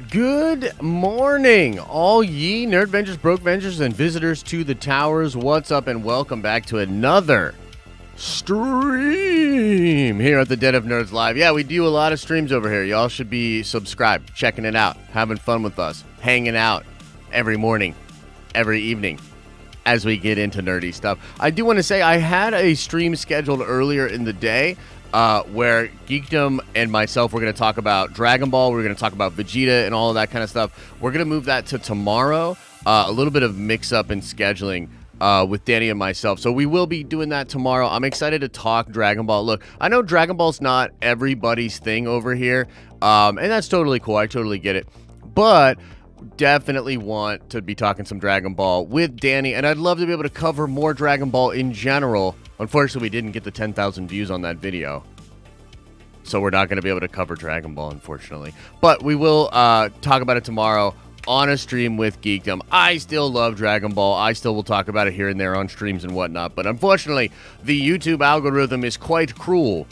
Good morning, all ye Nerdvengers, Brokevengers, and visitors to the towers. What's up, and welcome back to another stream here at the Den of Nerds Live. Yeah, we do a lot of streams over here. Y'all should be subscribed, checking it out, having fun with us, hanging out every morning, every evening as we get into nerdy stuff. I do want to say I had a stream scheduled earlier in the day where Geekdom and myself were going to talk about Dragon Ball. We're going to talk about Vegeta and all of that kind of stuff. We're going to move that to tomorrow. A little bit of mix-up in scheduling with Danny and myself. So we will be doing that tomorrow. I'm excited to talk Dragon Ball. Look, I know Dragon Ball's not everybody's thing over here, and that's totally cool. I totally get it. But definitely want to be talking some Dragon Ball with Danny, and I'd love to be able to cover more Dragon Ball in general. Unfortunately, we didn't get the 10,000 views on that video, so we're not going to be able to cover Dragon Ball, unfortunately. But we will talk about it tomorrow on a stream with Geekdom. I still love Dragon Ball. I still will talk about it here and there on streams and whatnot. But unfortunately, the YouTube algorithm is quite cruel,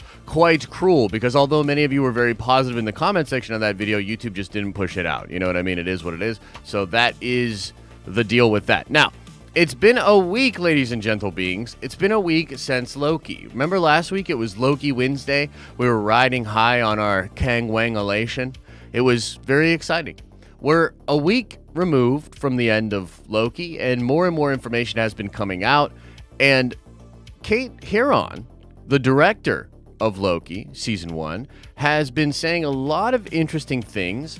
because although many of you were very positive in the comment section of that video, YouTube just didn't push it out. You know what I mean? It is what it is. So that is the deal with that. Now, it's been a week, ladies and gentle beings. It's been a week since Loki. Remember last week? It was Loki Wednesday. We were riding high on our Kang Wang elation. It was very exciting. We're a week removed from the end of Loki, and more information has been coming out. And Kate Herron, the director of Loki Season 1, has been saying a lot of interesting things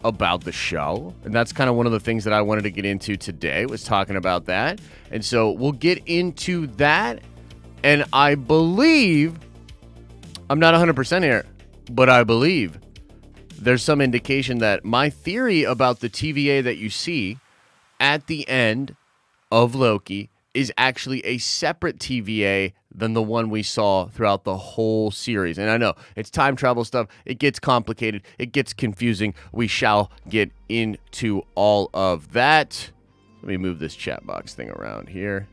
about the show. And that's kind of one of the things that I wanted to get into today, was talking about that. And so we'll get into that. And I believe, I'm not 100% here, but I believe there's some indication that my theory about the TVA that you see at the end of Loki is actually a separate TVA than the one we saw throughout the whole series. And I know it's time travel stuff. It gets complicated. It gets confusing. We shall get into all of that. Let me move this chat box thing around here.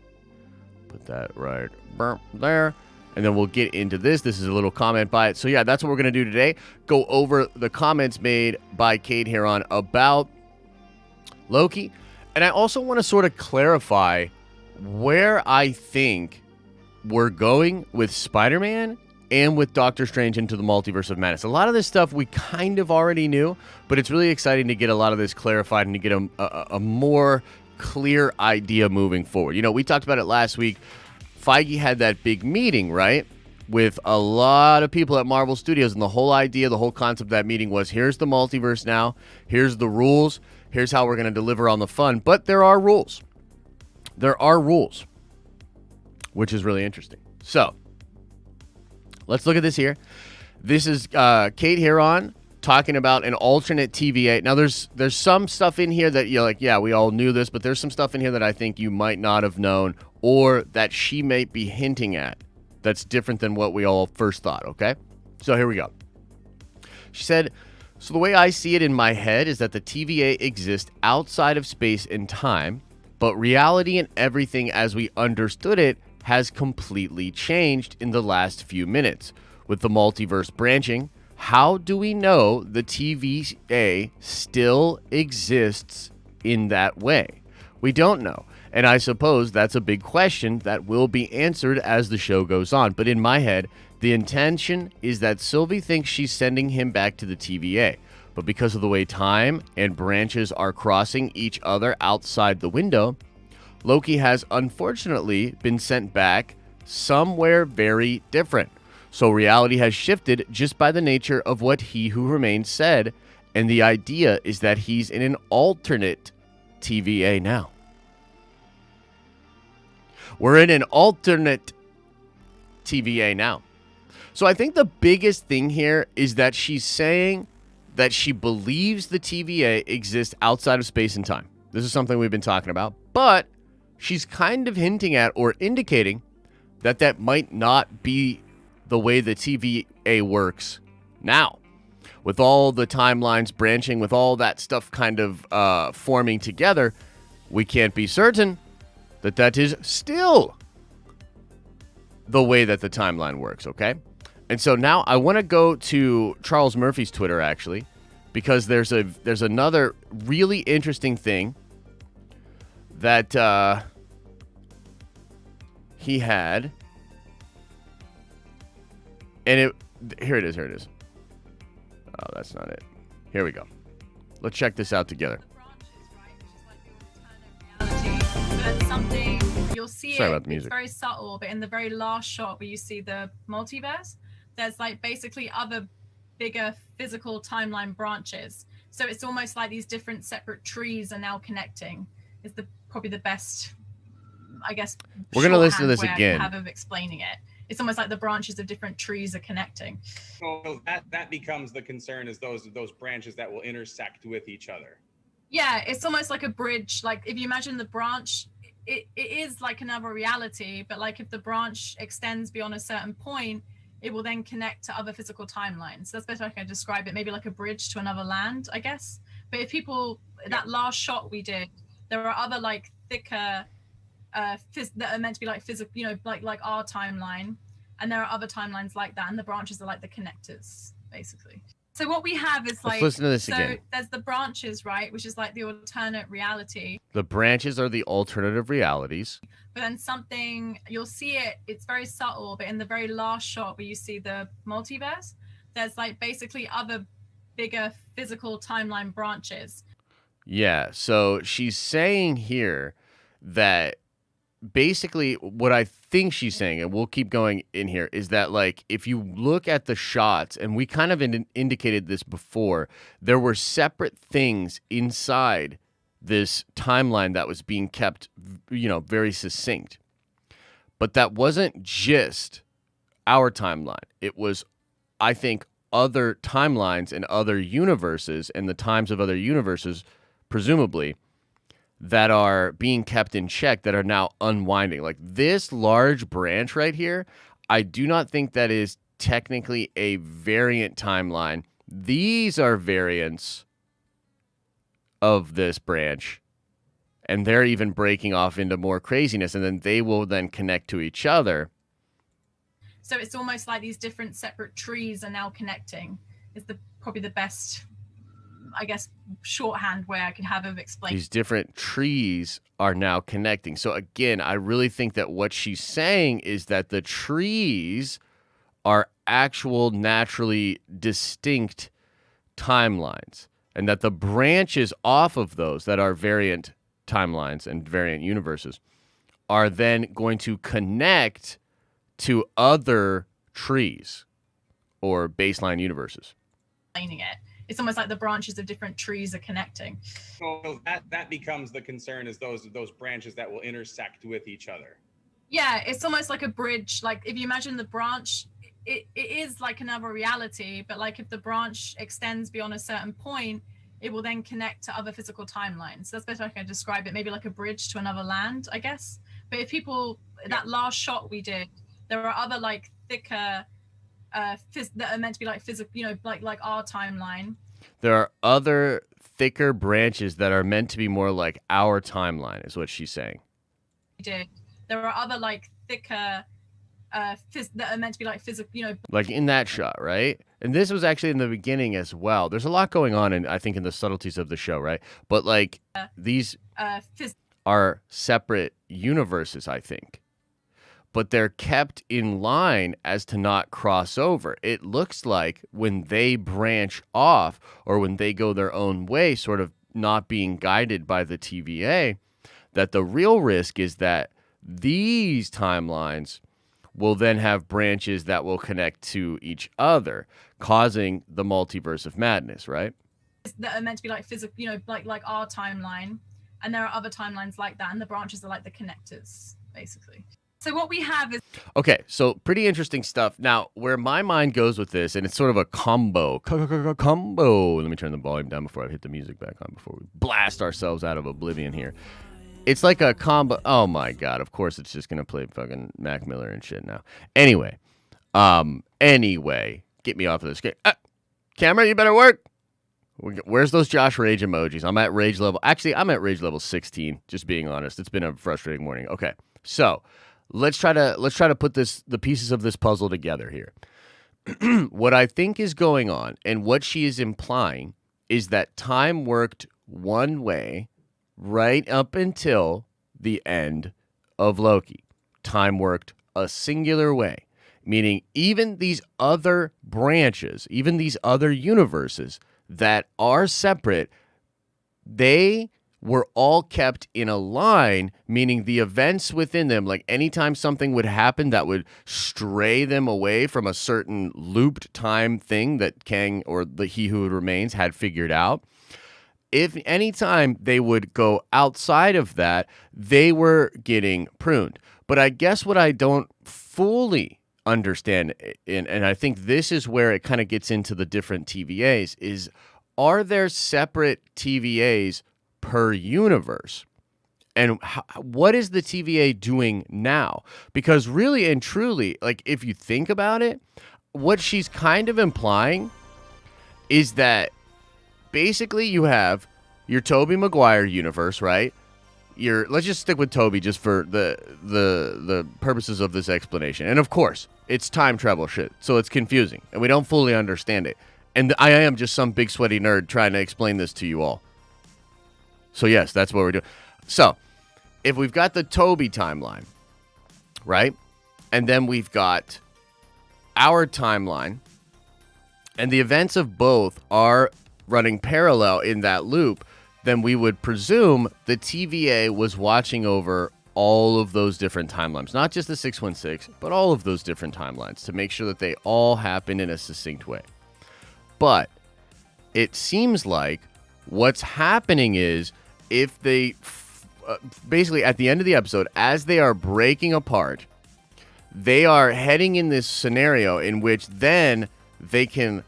Put that right there. And then we'll get into this. This is a little comment by it. So yeah, that's what we're going to do today. Go over the comments made by Kate Herron about Loki. And I also want to sort of clarify where I think we're going with Spider-Man and with Doctor Strange into the Multiverse of Madness. A lot of this stuff we kind of already knew, but it's really exciting to get a lot of this clarified and to get a more clear idea moving forward. You know, we talked about it last week. Feige had that big meeting, right, with a lot of people at Marvel Studios, and the whole idea, the whole concept of that meeting was, here's the multiverse now, here's the rules, here's how we're going to deliver on the fun, but there are rules. There are rules, which is really interesting. So, let's look at this here. This is Kate Herron talking about an alternate TVA. Now, there's some stuff in here that you're like, yeah, we all knew this, but there's some stuff in here that I think you might not have known, or that she may be hinting at that's different than what we all first thought, okay? So here we go. She said, so the way I see it in my head is that the TVA exists outside of space and time, but reality and everything as we understood it has completely changed in the last few minutes. With the multiverse branching, how do we know the TVA still exists in that way? We don't know. And I suppose that's a big question that will be answered as the show goes on. But in my head, the intention is that Sylvie thinks she's sending him back to the TVA. But because of the way time and branches are crossing each other outside the window, Loki has unfortunately been sent back somewhere very different. So reality has shifted just by the nature of what He Who Remains said. And the idea is that he's in an alternate TVA now. We're in an alternate TVA now. So I think the biggest thing here is that she's saying that she believes the TVA exists outside of space and time. This is something we've been talking about. But she's kind of hinting at or indicating that that might not be the way the TVA works now. With all the timelines branching, with all that stuff kind of forming together, we can't be certain that that is still the way that the timeline works, okay? And so now I want to go to Charles Murphy's Twitter, actually, because there's another really interesting thing that he had, and here it is. Oh, that's not it. Here we go. Let's check this out together. Something you'll see. Sorry about the music. It's very subtle, but in the very last shot where you see the multiverse, there's like basically other bigger physical timeline branches. So it's almost like these different separate trees are now connecting. Is probably the best, I guess. We're gonna listen to this again. again. Have of explaining it. It's almost like the branches of different trees are connecting. So that becomes the concern, is those branches that will intersect with each other. Yeah, it's almost like a bridge. Like if you imagine the branch, it is like another reality, but like if the branch extends beyond a certain point, it will then connect to other physical timelines. So that's better I can describe it, maybe like a bridge to another land, I guess. But if people, that last shot we did, there are other like thicker that are meant to be like physical, you know, like our timeline, and there are other timelines like that, and the branches are like the connectors, basically. So what we have is like, let's listen to this again. There's the branches, right, which is like the alternate reality. The branches are the alternative realities. But then something, you'll see it, it's very subtle, but in the very last shot where you see the multiverse, there's like basically other bigger physical timeline branches. Yeah, so she's saying here that basically what I think she's saying, and we'll keep going in here, is that like if you look at the shots, and we kind of indicated this before, there were separate things inside this timeline that was being kept, you know, very succinct. But that wasn't just our timeline. It was, I think, other timelines and other universes and the times of other universes, presumably, that are being kept in check, that are now unwinding. Like this large branch right here, I do not think that is technically a variant timeline. These are variants of this branch, and they're even breaking off into more craziness, and then they will then connect to each other. So it's almost like these different separate trees are now connecting. Is probably the best, I guess, shorthand way I could have of explaining. These different trees are now connecting. So again, I really think that what she's saying is that the trees are actual naturally distinct timelines, and that the branches off of those that are variant timelines and variant universes are then going to connect to other trees or baseline universes. Explaining it. It's almost like the branches of different trees are connecting. So that becomes the concern, is those branches that will intersect with each other. Yeah, it's almost like a bridge. Like if you imagine the branch, it is like another reality, but like if the branch extends beyond a certain point, it will then connect to other physical timelines. So that's better I can describe it, maybe like a bridge to another land, I guess. But if people, that last shot we did, there are other like thicker that are meant to be like physical, you know, like our timeline. There are other thicker branches that are meant to be more like our timeline, is what she's saying. There are other like thicker that are meant to be like physical, you know, like in that shot, right? And this was actually in the beginning as well. There's a lot going on, I think, in the subtleties of the show, right? But like these are separate universes, I think. But they're kept in line as to not cross over. It looks like when they branch off or when they go their own way, sort of not being guided by the TVA, that the real risk is that these timelines will then have branches that will connect to each other, causing the multiverse of madness, right? That are meant to be like physical, you know, like our timeline, and there are other timelines like that, and the branches are like the connectors, basically. So what we have is... Okay, so pretty interesting stuff. Now, where my mind goes with this, and it's sort of a combo. Let me turn the volume down before I hit the music back on, before we blast ourselves out of oblivion here. It's like a combo. Oh, my God. Of course, it's just going to play fucking Mac Miller and shit now. Anyway, get me off of this. Camera, you better work. Where's those Josh Rage emojis? I'm at rage level. Actually, I'm at rage level 16, just being honest. It's been a frustrating morning. Okay, so... Let's try to put the pieces of this puzzle together here. What I think is going on, and what she is implying, is that time worked one way right up until the end of Loki. Time worked a singular way, meaning even these other branches, even these other universes that are separate, they were all kept in a line, meaning the events within them, like anytime something would happen that would stray them away from a certain looped time thing that Kang or the He Who Remains had figured out, if anytime they would go outside of that, they were getting pruned. But I guess what I don't fully understand, and I think this is where it kind of gets into the different TVAs, is are there separate TVAs per universe? And what is the TVA doing now? Because really and truly, like if you think about it, what she's kind of implying is that basically you have your Tobey Maguire universe, right? Let's just stick with Tobey just for the purposes of this explanation. And of course, it's time travel shit, so it's confusing and we don't fully understand it. And I am just some big sweaty nerd trying to explain this to you all. So yes, that's what we're doing. So if we've got the Tobey timeline, right? And then we've got our timeline, and the events of both are running parallel in that loop, then we would presume the TVA was watching over all of those different timelines, not just the 616, but all of those different timelines to make sure that they all happen in a succinct way. But it seems like what's happening is if they basically at the end of the episode, as they are breaking apart, they are heading in this scenario in which then they can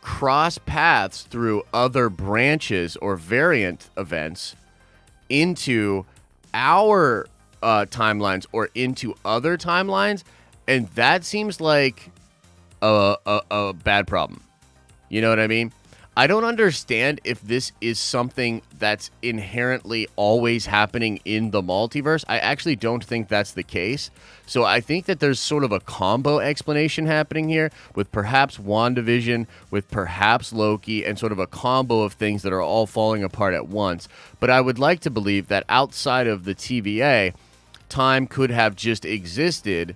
cross paths through other branches or variant events into our timelines or into other timelines, and that seems like a bad problem. You know what I mean? I don't understand if this is something that's inherently always happening in the multiverse. I actually don't think that's the case. So I think that there's sort of a combo explanation happening here with perhaps WandaVision, with perhaps Loki, and sort of a combo of things that are all falling apart at once. But I would like to believe that outside of the TVA, time could have just existed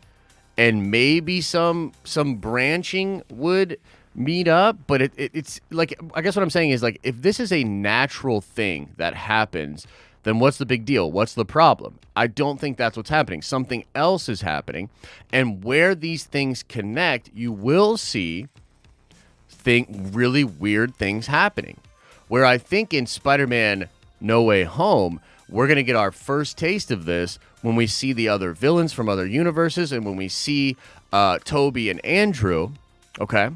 and maybe some branching would meet up, but it's like, I guess what I'm saying is, like, if this is a natural thing that happens, then what's the big deal? What's the problem? I don't think that's what's happening. Something else is happening, and where these things connect, you will see really weird things happening. Where I think in Spider-Man No Way Home, we're going to get our first taste of this when we see the other villains from other universes and when we see Toby and Andrew, okay?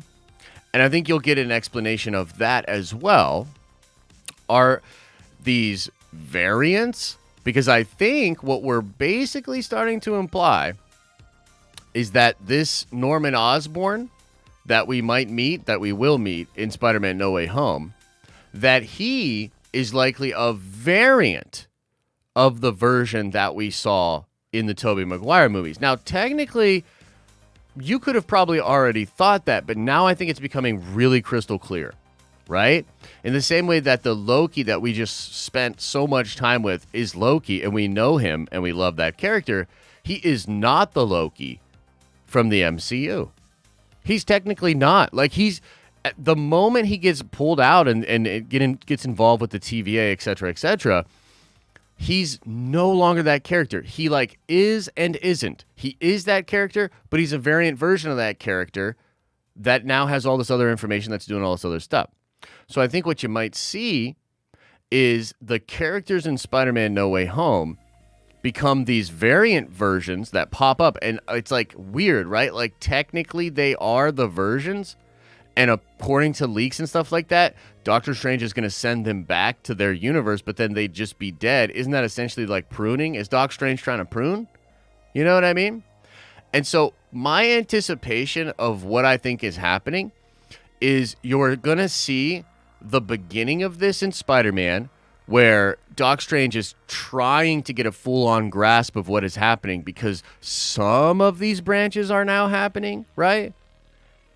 And I think you'll get an explanation of that as well. Are these variants? Because I think what we're basically starting to imply is that this Norman Osborn that we might meet, that we will meet in Spider-Man No Way Home, that he is likely a variant of the version that we saw in the Tobey Maguire movies. Now, technically, you could have probably already thought that, but now I think it's becoming really crystal clear, right? In the same way that the Loki that we just spent so much time with is Loki, and we know him, and we love that character, he is not the Loki from the MCU. He's technically not. Like, the moment he gets pulled out and gets involved with the TVA, etc., he's no longer that character. He is and isn't. He is that character, but he's a variant version of that character that now has all this other information that's doing all this other stuff. So I think what you might see is the characters in Spider-Man No Way Home become these variant versions that pop up. And it's like weird, right? Like technically they are the versions. And according to leaks and stuff like that, Doctor Strange is going to send them back to their universe, but then they'd just be dead. Isn't that essentially like pruning? Is Doc Strange trying to prune? You know what I mean? And so my anticipation of what I think is happening is you're going to see the beginning of this in Spider-Man, where Doc Strange is trying to get a full-on grasp of what is happening because some of these branches are now happening, right?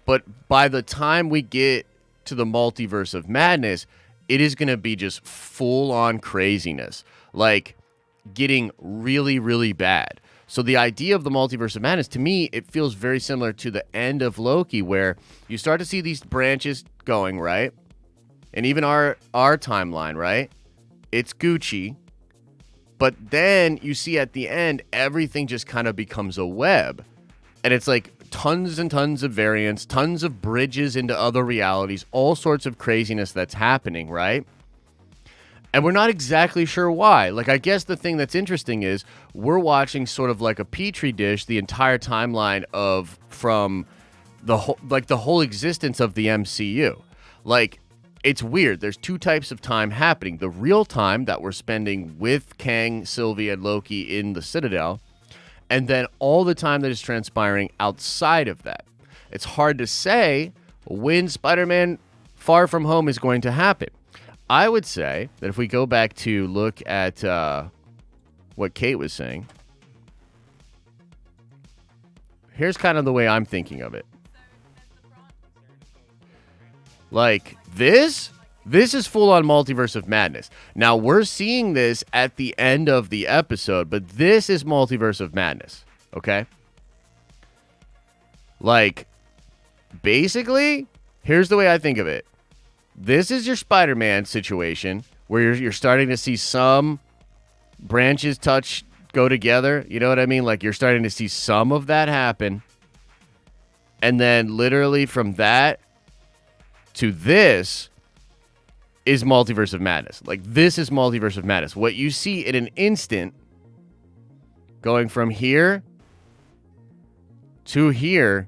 But by the time we get to the Multiverse of Madness, it is going to be just full on craziness, like getting really, really bad. So the idea of the multiverse of madness, to me, it feels very similar to the end of Loki, where you start to see these branches going, right? And even our timeline, right? It's Gucci. But then you see at the end, everything just kind of becomes a web. And it's like tons and tons of variants, tons of bridges into other realities, all sorts of craziness that's happening, right? And we're not exactly sure why. Like, I guess the thing that's interesting is we're watching sort of like a petri dish the entire timeline from the whole existence of the MCU. Like, it's weird. There's two types of time happening. The real time that we're spending with Kang, Sylvie, and Loki in the Citadel, and then all the time that is transpiring outside of that. It's hard to say when Spider-Man Far From Home is going to happen. I would say that if we go back to look at what Kate was saying, here's kind of the way I'm thinking of it. Like, this is full-on multiverse of madness. Now, we're seeing this at the end of the episode, but this is multiverse of madness, okay? Like, basically, here's the way I think of it. This is your Spider-Man situation where you're starting to see some branches go together. You know what I mean? Like, you're starting to see some of that happen. And then literally from that to this is multiverse of madness. Like, this is multiverse of madness. What you see in an instant going from here to here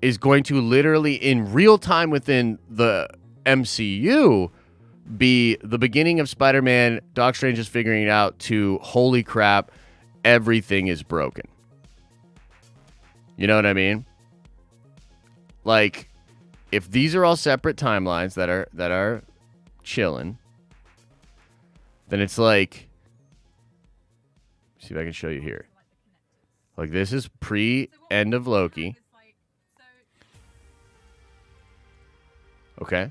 is going to literally in real time within the MCU be the beginning of Spider-Man, Doc Strange is figuring it out, to holy crap, everything is broken. You know what I mean? Like, if these are all separate timelines that are chilling, then it's like, see if I can show you here. Like, this is pre-end of Loki. Okay.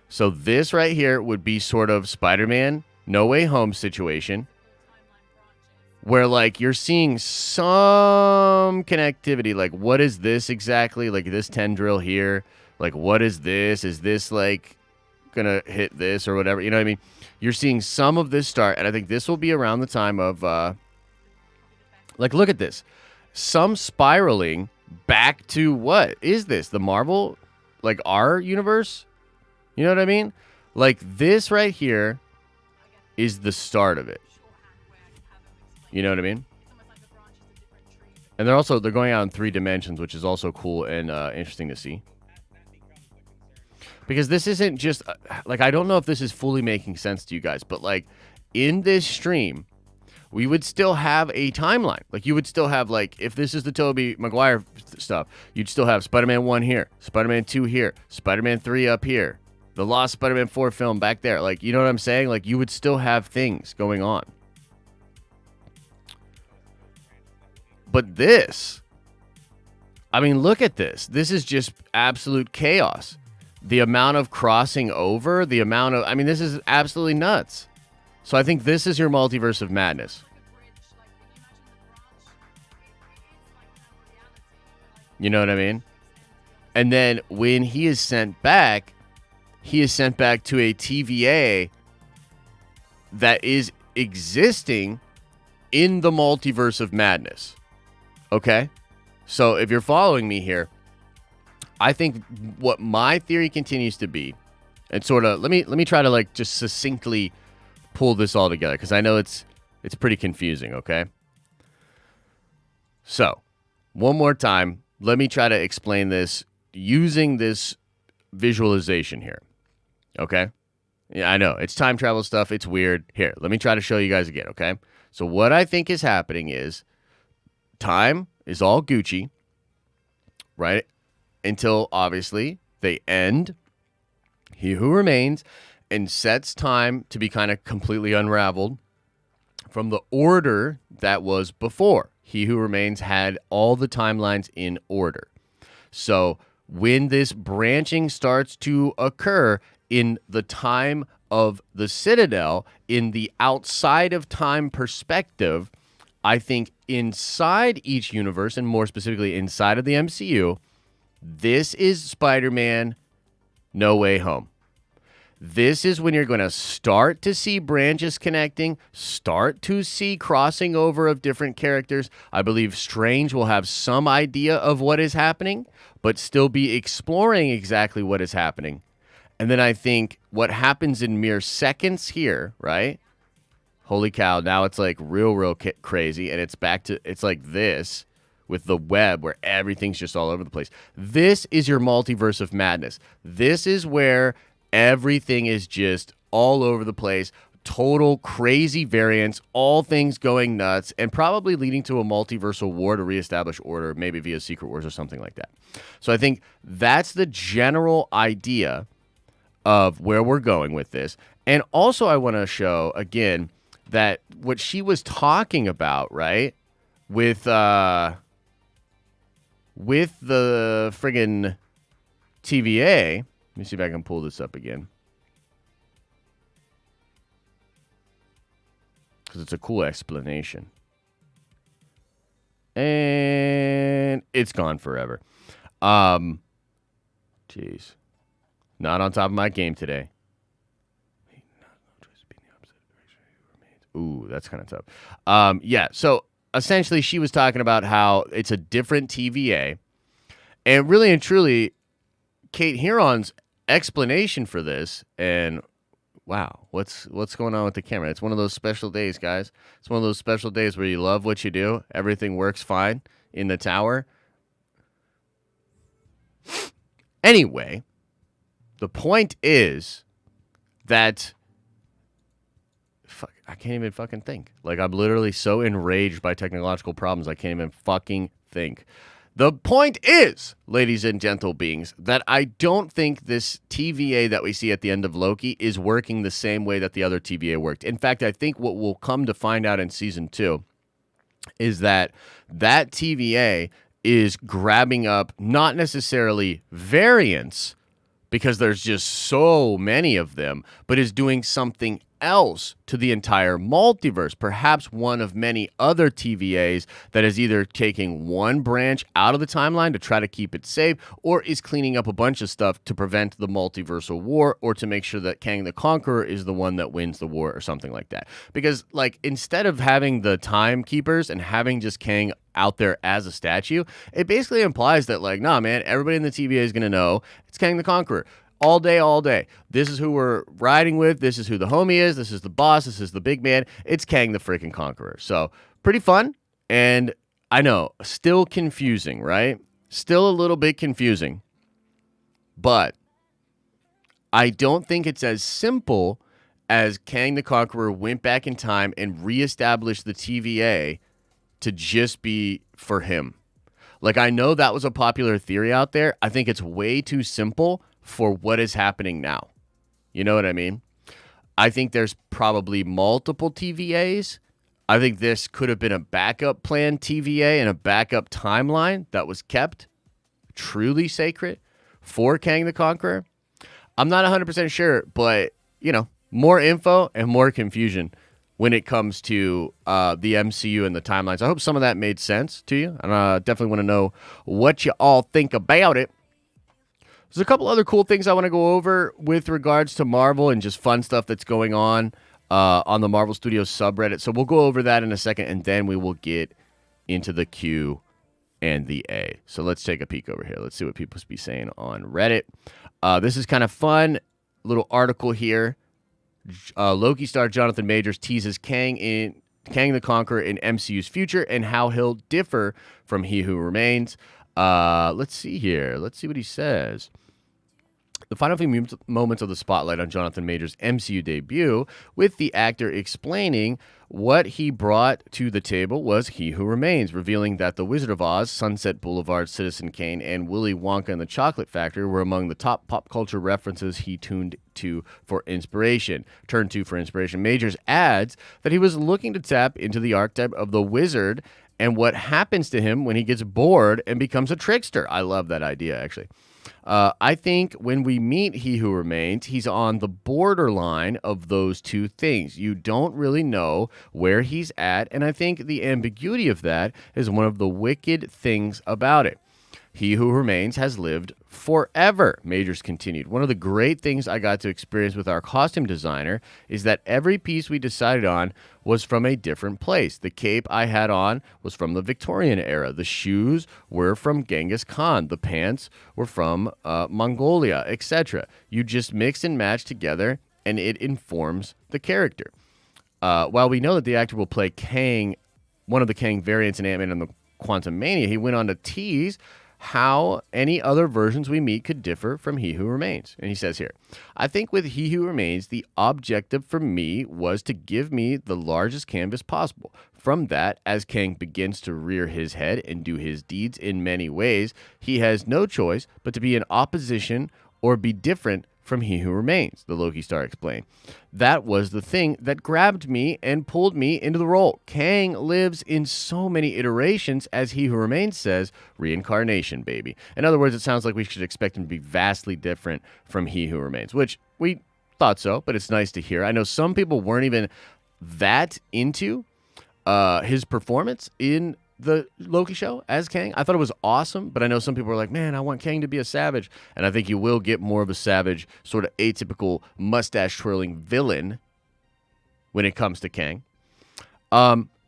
So this right here would be sort of Spider-Man No Way Home situation, where, like, you're seeing some connectivity. Like, what is this exactly? Like, this tendril here. Like, what is this? Is this, like, gonna hit this or whatever? You know what I mean? You're seeing some of this start, and I think this will be around the time of, like, look at this. Some spiraling back to, what is this? The Marvel, like, our universe? You know what I mean? Like, this right here is the start of it. You know what I mean? And they're going out in 3 dimensions, which is also cool and interesting to see. Because this isn't just, like, I don't know if this is fully making sense to you guys, but, like, in this stream, we would still have a timeline. Like, you would still have, like, if this is the Tobey Maguire stuff, you'd still have Spider-Man 1 here, Spider-Man 2 here, Spider-Man 3 up here, the Lost Spider-Man 4 film back there. Like, you know what I'm saying? Like, you would still have things going on. But this, I mean, look at this. This is just absolute chaos. The amount of crossing over, the amount of, I mean, this is absolutely nuts. So I think this is your multiverse of madness. You know what I mean? And then when he is sent back to a TVA that is existing in the multiverse of madness. Okay? So if you're following me here, I think what my theory continues to be, and sort of, let me try to, like, just succinctly pull this all together, because I know it's pretty confusing, okay? So, one more time, let me try to explain this using this visualization here, okay? Yeah, I know, it's time travel stuff, it's weird. Here, let me try to show you guys again, okay? So what I think is happening is time is all Gucci, right? Until, obviously, they end He Who Remains and sets time to be kind of completely unraveled from the order that was before. He Who Remains had all the timelines in order. So when this branching starts to occur in the time of the Citadel in the outside of time perspective. I think inside each universe, and more specifically inside of the MCU, this is Spider-Man No Way Home. This is when you're going to start to see branches connecting, start to see crossing over of different characters. I believe Strange will have some idea of what is happening, but still be exploring exactly what is happening. And then I think what happens in mere seconds here, right? Holy cow, now it's like real crazy, and it's back to, it's like this with the web where everything's just all over the place. This is your multiverse of madness. This is where everything is just all over the place, total crazy variants, all things going nuts, and probably leading to a multiversal war to reestablish order, maybe via Secret Wars or something like that. So I think that's the general idea of where we're going with this. And also I want to show, again, that what she was talking about, right, with the friggin' TVA. Let me see if I can pull this up again, because it's a cool explanation. And it's gone forever. Jeez. Not on top of my game today. Ooh, that's kind of tough. Yeah, so essentially she was talking about how it's a different TVA. And really and truly, Kate Huron's explanation for this, and wow, what's going on with the camera? It's one of those special days, guys. It's one of those special days where you love what you do. Everything works fine in the tower. Anyway, the point is that I can't even fucking think. Like, I'm literally so enraged by technological problems, I can't even fucking think. The point is, ladies and gentle beings, that I don't think this TVA that we see at the end of Loki is working the same way that the other TVA worked. In fact, I think what we'll come to find out in season 2 is that TVA is grabbing up not necessarily variants, because there's just so many of them, but is doing something else to the entire multiverse. Perhaps one of many other TVAs that is either taking one branch out of the timeline to try to keep it safe, or is cleaning up a bunch of stuff to prevent the multiversal war, or to make sure that Kang the Conqueror is the one that wins the war, or something like that. Because, like, instead of having the timekeepers and having just Kang out there as a statue, it basically implies that, like, nah, man, everybody in the TVA is going to know it's Kang the Conqueror. All day. This is who we're riding with. This is who the homie is. This is the boss. This is the big man. It's Kang the freaking Conqueror. So, pretty fun. And I know, still confusing, right? Still a little bit confusing. But I don't think it's as simple as Kang the Conqueror went back in time and reestablished the TVA to just be for him. Like, I know that was a popular theory out there. I think it's way too simple for what is happening now. You know what I mean? I think there's probably multiple TVAs. I think this could have been a backup plan TVA and a backup timeline that was kept truly sacred for Kang the Conqueror. I'm not 100% sure, but, you know, more info and more confusion when it comes to the MCU and the timelines. I hope some of that made sense to you. And I definitely want to know what you all think about it. There's a couple other cool things I want to go over with regards to Marvel and just fun stuff that's going on the Marvel Studios subreddit. So we'll go over that in a second, and then we will get into the Q and the A. So let's take a peek over here. Let's see what people be saying on Reddit. This is kind of fun. Little article here. Loki star Jonathan Majors teases Kang the Conqueror in MCU's future and how he'll differ from He Who Remains. Let's see here. Let's see what he says. The final few moments of the spotlight on Jonathan Majors' MCU debut, with the actor explaining what he brought to the table, was He Who Remains, revealing that The Wizard of Oz, Sunset Boulevard, Citizen Kane, and Willy Wonka and the Chocolate Factory were among the top pop culture references he turned to for inspiration. Majors adds that he was looking to tap into the archetype of the wizard and what happens to him when he gets bored and becomes a trickster. I love that idea, actually. I think when we meet He Who Remains, he's on the borderline of those two things. You don't really know where he's at, and I think the ambiguity of that is one of the wicked things about it. He Who Remains has lived forever, Majors continued. One of the great things I got to experience with our costume designer is that every piece we decided on was from a different place. The cape I had on was from the Victorian era. The shoes were from Genghis Khan. The pants were from Mongolia, etc. You just mix and match together, and it informs the character. While we know that the actor will play Kang, one of the Kang variants in Ant-Man and the Quantumania, he went on to tease how any other versions we meet could differ from He Who Remains. And he says here, I think with He Who Remains, the objective for me was to give me the largest canvas possible. From that, as Kang begins to rear his head and do his deeds in many ways, he has no choice but to be in opposition or be different from He Who Remains, the Loki star explained. That was the thing that grabbed me and pulled me into the role. Kang lives in so many iterations, as He Who Remains says, reincarnation, baby. In other words, it sounds like we should expect him to be vastly different from He Who Remains, which we thought so, but it's nice to hear. I know some people weren't even that into his performance in the Loki show as Kang. I thought it was awesome, but I know some people were like, man, I want Kang to be a savage. And I think you will get more of a savage, sort of atypical, mustache-twirling villain when it comes to Kang.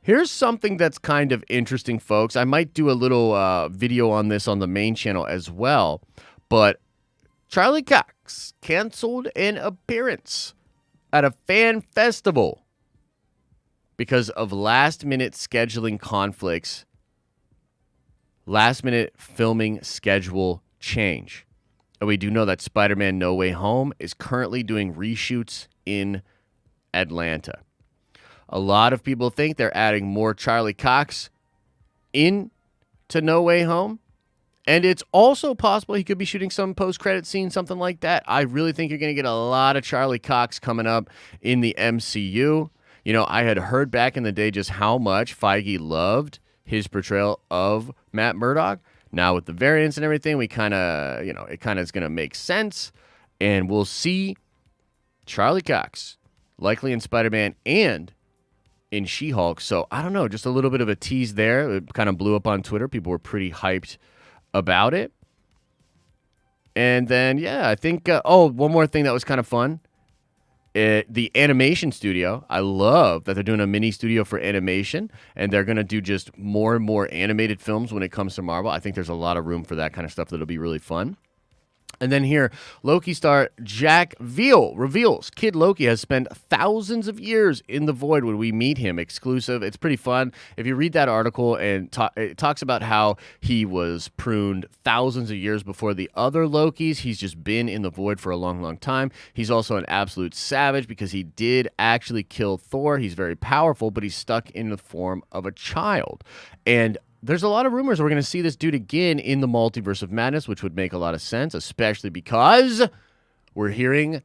Here's something that's kind of interesting, folks. I might do a little video on this on the main channel as well, but Charlie Cox canceled an appearance at a fan festival because of last-minute scheduling conflicts, last-minute filming schedule change. And we do know that Spider-Man No Way Home is currently doing reshoots in Atlanta. A lot of people think they're adding more Charlie Cox in to No Way Home. And it's also possible he could be shooting some post-credit scene, something like that. I really think you're going to get a lot of Charlie Cox coming up in the MCU. You know, I had heard back in the day just how much Feige loved his portrayal of Matt Murdock. Now with the variants and everything, we kind of, it kind of is going to make sense. And we'll see Charlie Cox likely in Spider-Man and in She-Hulk. So I don't know, just a little bit of a tease there. It kind of blew up on Twitter. People were pretty hyped about it. And then, yeah, I think, one more thing that was kind of fun. The animation studio, I love that they're doing a mini studio for animation, and they're going to do just more and more animated films when it comes to Marvel. I think there's a lot of room for that kind of stuff that'll be really fun. And then here, Loki star Jack Veal reveals Kid Loki has spent thousands of years in the void when we meet him. Exclusive. It's pretty fun. If you read that article, and it talks about how he was pruned thousands of years before the other Lokis. He's just been in the void for a long, long time. He's also an absolute savage because he did actually kill Thor. He's very powerful, but he's stuck in the form of a child. And there's a lot of rumors we're going to see this dude again in the Multiverse of Madness, which would make a lot of sense, especially because we're hearing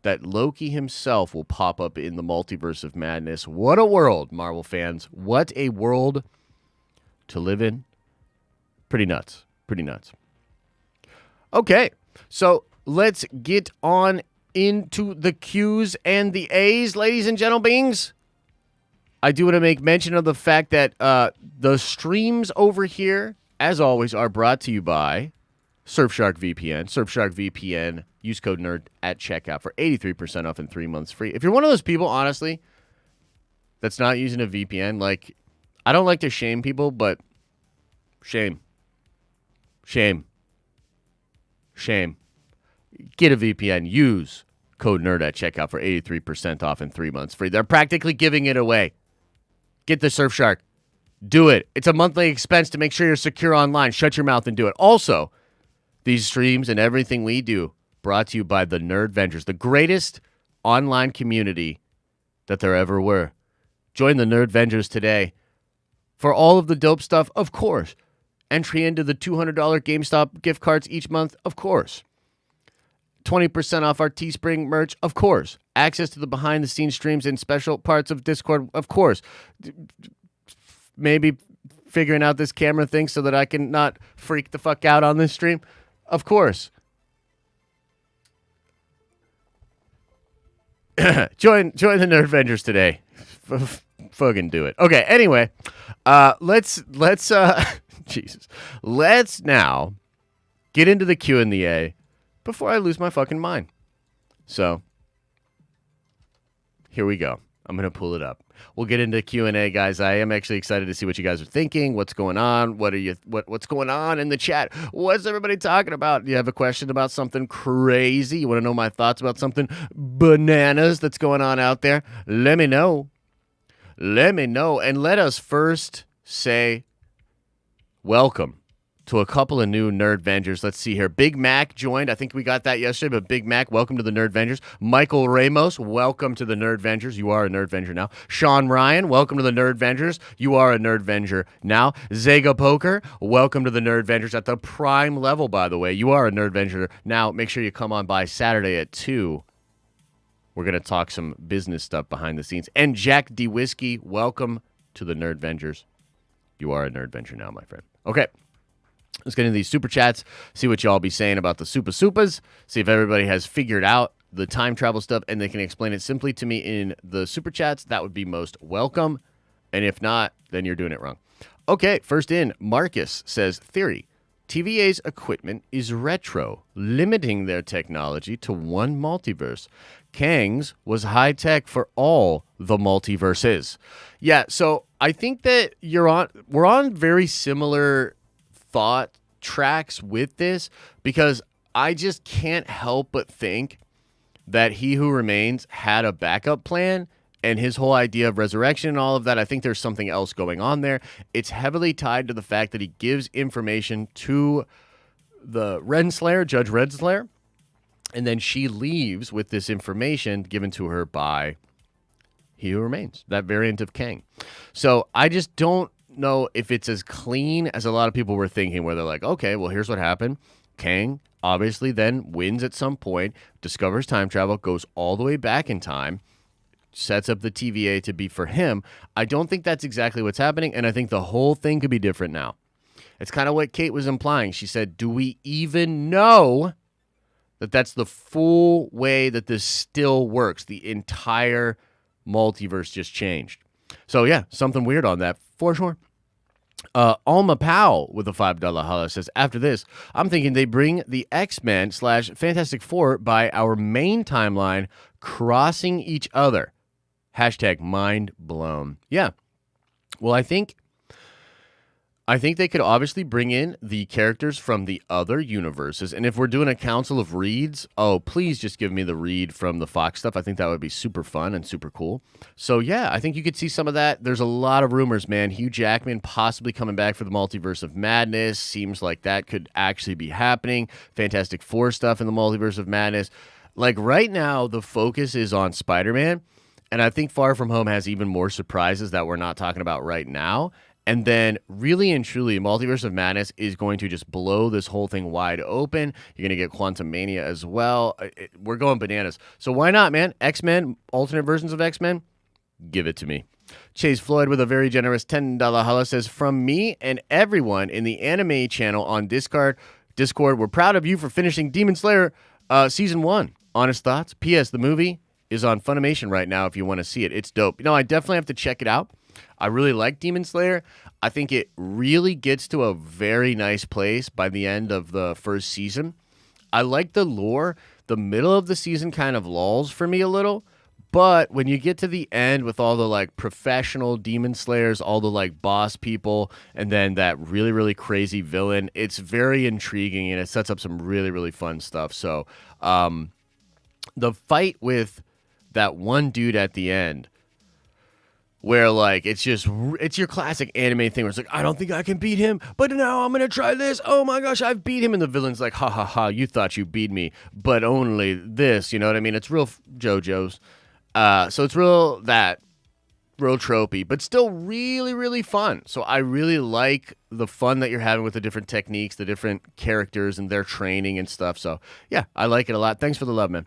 that Loki himself will pop up in the Multiverse of Madness. What a world, Marvel fans. What a world to live in. Pretty nuts. Pretty nuts. Okay, so let's get on into the Q's and the A's, ladies and gentlemen. I do want to make mention of the fact that the streams over here, as always, are brought to you by Surfshark VPN. Surfshark VPN, use code NERD at checkout for 83% off and 3 months free. If you're one of those people, honestly, that's not using a VPN, like, I don't like to shame people, but shame. Shame. Shame. Get a VPN. Use code NERD at checkout for 83% off and 3 months free. They're practically giving it away. Get the Surfshark. Do it. It's a monthly expense to make sure you're secure online. Shut your mouth and do it. Also, these streams and everything we do brought to you by the Nerd Vengers, the greatest online community that there ever were. Join the Nerd Vengers today. For all of the dope stuff, of course. Entry into the $200 GameStop gift cards each month, of course. 20% off our Teespring merch, of course. Access to the behind-the-scenes streams and special parts of Discord, of course. Maybe figuring out this camera thing so that I can not freak the fuck out on this stream. Of course. join the Nerd Avengers today. Fucking do it. Okay, anyway, let's Jesus. Let's now get into the Q and the A before I lose my fucking mind. So, here we go. I'm going to pull it up. We'll get into Q&A, guys. I am actually excited to see what you guys are thinking. What's going on? What's going on in the chat? What's everybody talking about? You have a question about something crazy? You want to know my thoughts about something bananas that's going on out there? Let me know. Let me know. And let us first say welcome to a couple of new Nerd Vengers. Let's see here. Big Mac joined. I think we got that yesterday, but Big Mac, welcome to the Nerd Vengers. Michael Ramos, welcome to the Nerd Vengers. You are a Nerd Venger now. Sean Ryan, welcome to the Nerd Vengers. You are a Nerd Venger now. Zega Poker, welcome to the Nerd Vengers at the prime level, by the way. You are a Nerd Venger now. Make sure you come on by Saturday at 2. We're going to talk some business stuff behind the scenes. And Jack D. Whiskey, welcome to the Nerd Vengers. You are a Nerd Venger now, my friend. Okay. Let's get into these super chats, see what y'all be saying about the super supas, see if everybody has figured out the time travel stuff and they can explain it simply to me in the super chats. That would be most welcome. And if not, then you're doing it wrong. Okay, first in, Marcus says, theory. TVA's equipment is retro, limiting their technology to one multiverse. Kang's was high-tech for all the multiverses. Yeah, so I think that we're on very similar thought tracks with this, because I just can't help but think that He Who Remains had a backup plan, and his whole idea of resurrection and all of that, I think there's something else going on there. It's heavily tied to the fact that he gives information to the Renslayer, Judge Renslayer, and then she leaves with this information given to her by He Who Remains, that variant of Kang. So I just don't know if it's as clean as a lot of people were thinking, where they're like, okay, well, here's what happened. Kang obviously then wins at some point, discovers time travel, goes all the way back in time, sets up the TVA to be for him. I don't think that's exactly what's happening, and I think the whole thing could be different now. It's kind of what Kate was implying. She said, do we even know that that's the full way that this still works? The entire multiverse just changed. So, yeah, something weird on that, for sure. Alma Powell with a $5 holla says, after this, I'm thinking they bring the X-Men / Fantastic Four by our main timeline crossing each other. Hashtag mind blown. Yeah. Well, I think they could obviously bring in the characters from the other universes. And if we're doing a council of reads, please just give me the read from the Fox stuff. I think that would be super fun and super cool. So, yeah, I think you could see some of that. There's a lot of rumors, man. Hugh Jackman possibly coming back for the Multiverse of Madness. Seems like that could actually be happening. Fantastic Four stuff in the Multiverse of Madness. Like, right now, the focus is on Spider-Man. And I think Far From Home has even more surprises that we're not talking about right now. And then, really and truly, Multiverse of Madness is going to just blow this whole thing wide open. You're going to get Quantum Mania as well. We're going bananas. So why not, man? X-Men, alternate versions of X-Men? Give it to me. Chase Floyd with a very generous $10 holla says, from me and everyone in the anime channel on Discord, we're proud of you for finishing Demon Slayer Season 1. Honest thoughts? P.S. The movie is on Funimation right now if you want to see it. It's dope. I definitely have to check it out. I really like Demon Slayer. I think it really gets to a very nice place by the end of the first season. I like the lore. The middle of the season kind of lulls for me a little. But when you get to the end with all the professional Demon Slayers, all the boss people, and then that really, really crazy villain, it's very intriguing and it sets up some really, really fun stuff. So the fight with that one dude at the end, where it's your classic anime thing where it's I don't think I can beat him, but now I'm going to try this. Oh my gosh, I've beat him. And the villain's like, ha ha ha, you thought you beat me, but only this, you know what I mean? It's real JoJo's. So it's real tropey, but still really, really fun. So I really like the fun that you're having with the different techniques, the different characters and their training and stuff. So yeah, I like it a lot. Thanks for the love, man.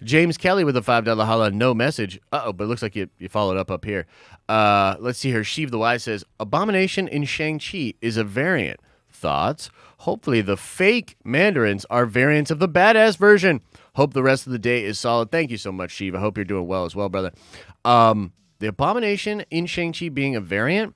James Kelly with a $5 holla, no message. But it looks like you followed up here. Let's see here. Sheev the Wise says, Abomination in Shang-Chi is a variant. thoughts. Hopefully the fake Mandarins are variants of the badass version. Hope the rest of the day is solid. Thank you so much, Shiva. Hope you're doing well as well, brother. The Abomination in Shang-Chi being a variant?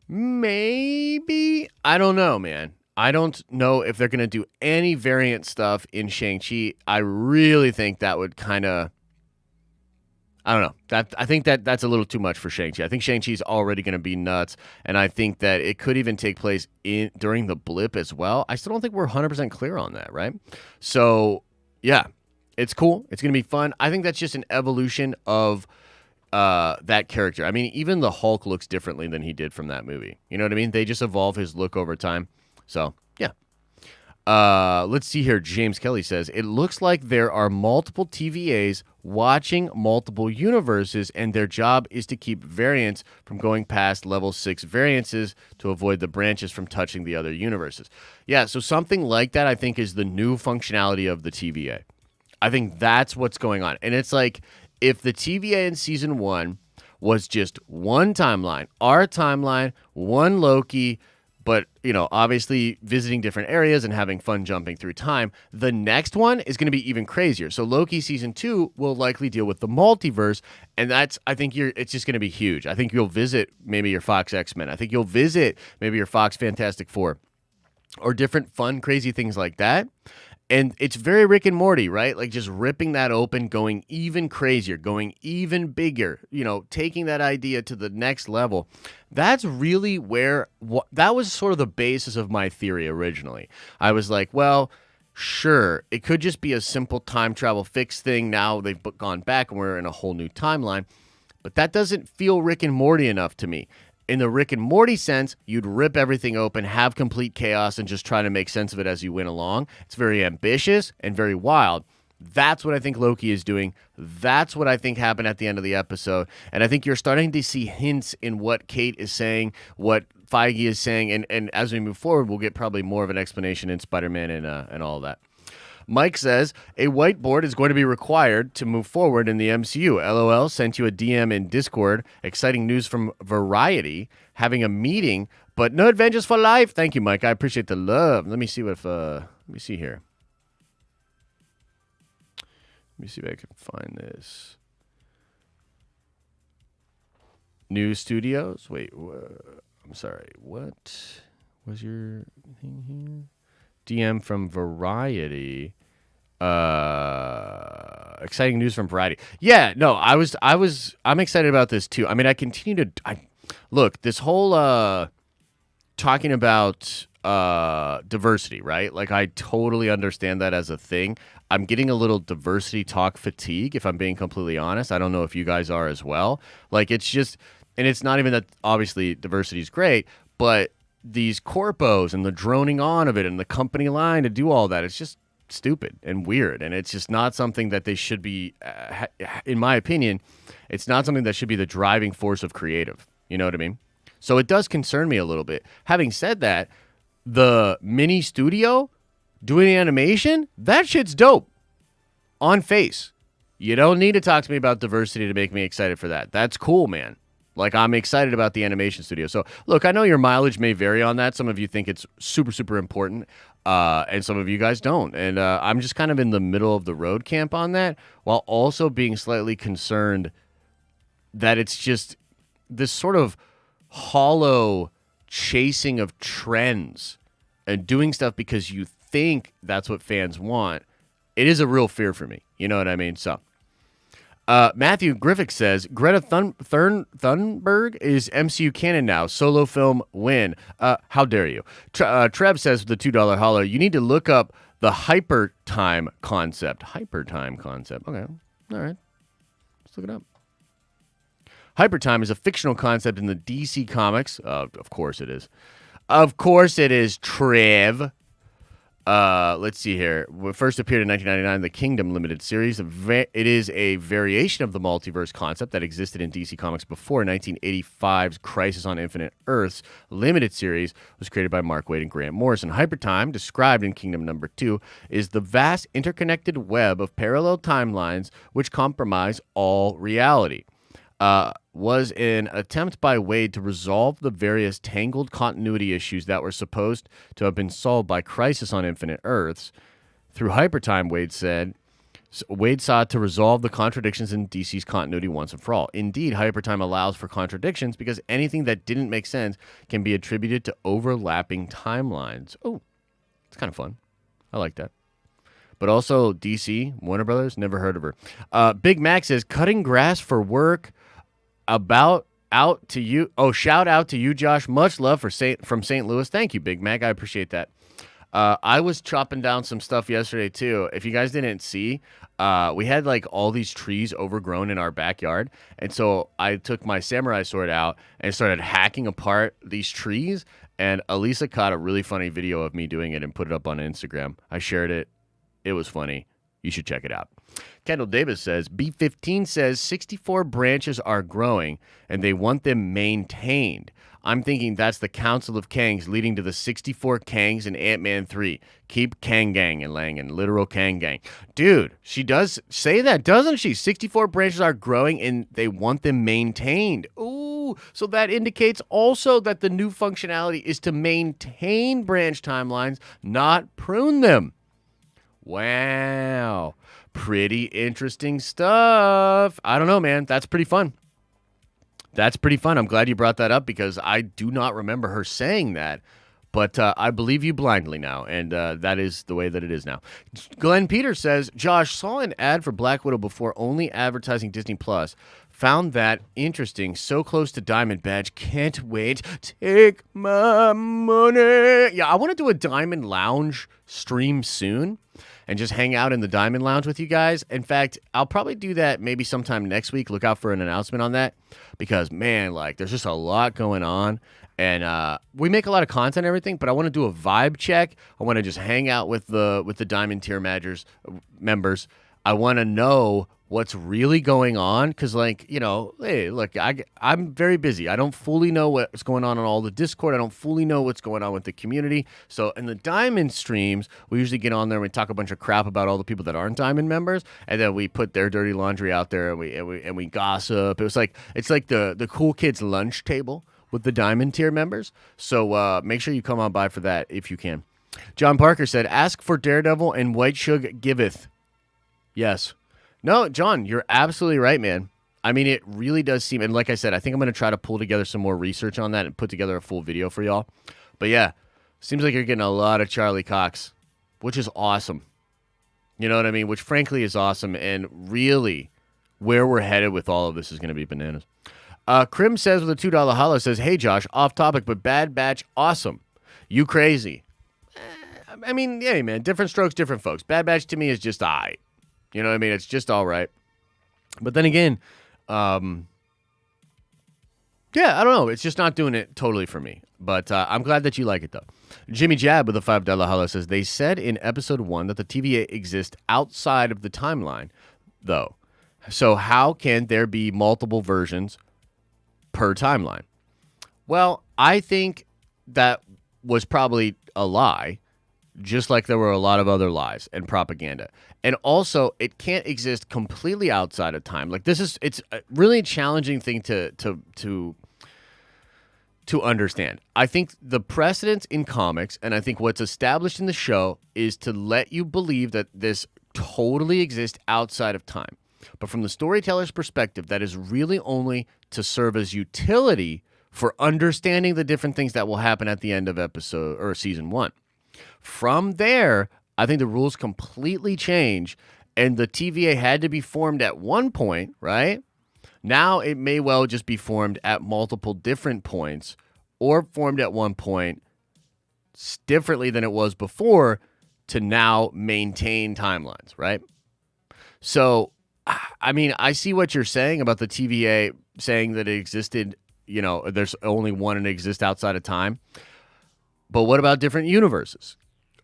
Maybe. I don't know, man. I don't know if they're going to do any variant stuff in Shang-Chi. I really think that would kind of... I don't know. I think that's a little too much for Shang-Chi. I think Shang-Chi is already going to be nuts, and I think that it could even take place during the blip as well. I still don't think we're 100% clear on that, right? So, yeah, it's cool. It's going to be fun. I think that's just an evolution of that character. I mean, even the Hulk looks differently than he did from that movie. You know what I mean? They just evolve his look over time. So, yeah. Let's see here. James Kelly says, it looks like there are multiple TVAs watching multiple universes, and their job is to keep variants from going past level 6 variances to avoid the branches from touching the other universes. Yeah, so something like that I think is the new functionality of the TVA. I think that's what's going on. And it's like, if the TVA in season 1 was just one timeline, our timeline, one Loki, but, you know, obviously visiting different areas and having fun jumping through time, the next one is going to be even crazier. So Loki season 2 will likely deal with the multiverse, and it's just going to be huge. I think you'll visit maybe your Fox X-Men. I think you'll visit maybe your Fox Fantastic Four or different fun, crazy things like that. And it's very Rick and Morty, right? Like just ripping that open, going even crazier, going even bigger, you know, taking that idea to the next level. That's really that was sort of the basis of my theory originally. I was like, well, sure, it could just be a simple time travel fix thing. Now they've gone back and we're in a whole new timeline. But that doesn't feel Rick and Morty enough to me. In the Rick and Morty sense, you'd rip everything open, have complete chaos, and just try to make sense of it as you went along. It's very ambitious and very wild. That's what I think Loki is doing. That's what I think happened at the end of the episode. And I think you're starting to see hints in what Kate is saying, what Feige is saying, and as we move forward, we'll get probably more of an explanation in Spider-Man and all of that. Mike says, a whiteboard is going to be required to move forward in the MCU. LOL, sent you a DM in Discord. Exciting news from Variety. Having a meeting, but no Avengers for life. Thank you, Mike. I appreciate the love. Let me see let me see here. Let me see if I can find this. New Studios. Wait, I'm sorry. What was your thing here? DM from Variety. Exciting news from Variety. Yeah, no, I'm excited about this too. I mean, I continue to look, this whole talking about diversity, right? Like I totally understand that as a thing. I'm getting a little diversity talk fatigue, if I'm being completely honest. I don't know if you guys are as well. Like it's just, and it's not even that obviously diversity is great, but these corpos and the droning on of it and the company line to do all that, it's just stupid and weird. And it's just not something that they should be, in my opinion, it's not something that should be the driving force of creative. You know what I mean? So it does concern me a little bit. Having said that, the mini studio doing animation, that shit's dope on face. You don't need to talk to me about diversity to make me excited for that. That's cool, man. Like, I'm excited about the animation studio. So, look, I know your mileage may vary on that. Some of you think it's super, super important, and some of you guys don't. And I'm just kind of in the middle of the road camp on that, while also being slightly concerned that it's just this sort of hollow chasing of trends and doing stuff because you think that's what fans want. It is a real fear for me. You know what I mean? So. Matthew Griffith says, Greta Thunberg is MCU canon now. Solo film win. How dare you? Trev says with the $2 holler, you need to look up the hyper time concept. Hyper time concept. Okay. All right. Let's look it up. Hyper time is a fictional concept in the DC comics. Of course it is. Of course it is, Trev. Let's see here. First appeared in 1999 in the Kingdom Limited series. It is a variation of the multiverse concept that existed in DC Comics before 1985's Crisis on Infinite Earths limited series was created by Mark Waid and Grant Morrison. Hypertime, described in Kingdom Number 2, is the vast interconnected web of parallel timelines which comprise all reality. was an attempt by Wade to resolve the various tangled continuity issues that were supposed to have been solved by Crisis on Infinite Earths. Through Hypertime, Wade said, Wade sought to resolve the contradictions in DC's continuity once and for all. Indeed, Hypertime allows for contradictions because anything that didn't make sense can be attributed to overlapping timelines. Oh, it's kind of fun. I like that. But also DC, Warner Brothers, never heard of her. Big Mac says, cutting grass for work. About out to you. Oh, shout out to you, Josh. Much love from St. Louis. Thank you, Big Mac. I appreciate that. I was chopping down some stuff yesterday too. If you guys didn't see, we had like all these trees overgrown in our backyard. And so I took my samurai sword out and started hacking apart these trees. And Elisa caught a really funny video of me doing it and put it up on Instagram. I shared it. It was funny. You should check it out. Kendall Davis says, B15 says 64 branches are growing and they want them maintained. I'm thinking that's the Council of Kangs leading to the 64 Kangs in Ant-Man 3. Keep Kang-gang and Langan, literal Kang-gang. Dude, she does say that, doesn't she? 64 branches are growing and they want them maintained. Ooh, so that indicates also that the new functionality is to maintain branch timelines, not prune them. Wow. Pretty interesting stuff. I don't know, man. That's pretty fun. That's pretty fun. I'm glad you brought that up because I do not remember her saying that. But I believe you blindly now, and that is the way that it is now. Glenn Peters says, Josh, saw an ad for Black Widow before only advertising Disney Plus. Found that interesting. So close to Diamond Badge. Can't wait. Take my money. Yeah, I want to do a Diamond Lounge stream soon and just hang out in the Diamond Lounge with you guys. In fact, I'll probably do that maybe sometime next week. Look out for an announcement on that because, man, like there's just a lot going on. And we make a lot of content and everything, but I want to do a vibe check. I want to just hang out with the Diamond Tier members. I want to know what's really going on because, like, you know, hey, look, I'm very busy. I don't fully know what's going on all the Discord. I don't fully know what's going on with the community. So in the Diamond streams, we usually get on there and we talk a bunch of crap about all the people that aren't Diamond members, and then we put their dirty laundry out there and we gossip. It's like the cool kids lunch table with the Diamond Tier members. So make sure you come on by for that if you can. John Parker said, ask for Daredevil and White Shug giveth. Yes. No, John, you're absolutely right, man. I mean, it really does seem, and like I said, I think I'm going to try to pull together some more research on that and put together a full video for y'all. But yeah, seems like you're getting a lot of Charlie Cox, which is awesome. You know what I mean? Which frankly is awesome, and really where we're headed with all of this is going to be bananas. Krim says with a $2 holla, says, hey, Josh, off topic, but Bad Batch, awesome. You crazy. I mean, yeah, man, different strokes, different folks. Bad Batch to me is just all right. You know what I mean? It's just all right. But then again, yeah, I don't know. It's just not doing it totally for me. But I'm glad that you like it, though. Jimmy Jab with a $5 holla says, they said in episode 1 that the TVA exists outside of the timeline, though. So how can there be multiple versions per timeline? Well, I think that was probably a lie, just like there were a lot of other lies and propaganda. And also, it can't exist completely outside of time. Like it's a really challenging thing to understand. I think the precedence in comics, and I think what's established in the show, is to let you believe that this totally exists outside of time. But from the storyteller's perspective, that is really only to serve as utility for understanding the different things that will happen at the end of episode or season 1. From there, I think the rules completely change, and the TVA had to be formed at one point, right? Now it may well just be formed at multiple different points, or formed at one point differently than it was before to now maintain timelines, right? So, I mean, I see what you're saying about the TVA saying that it existed, you know, there's only one and it exists outside of time. But what about different universes?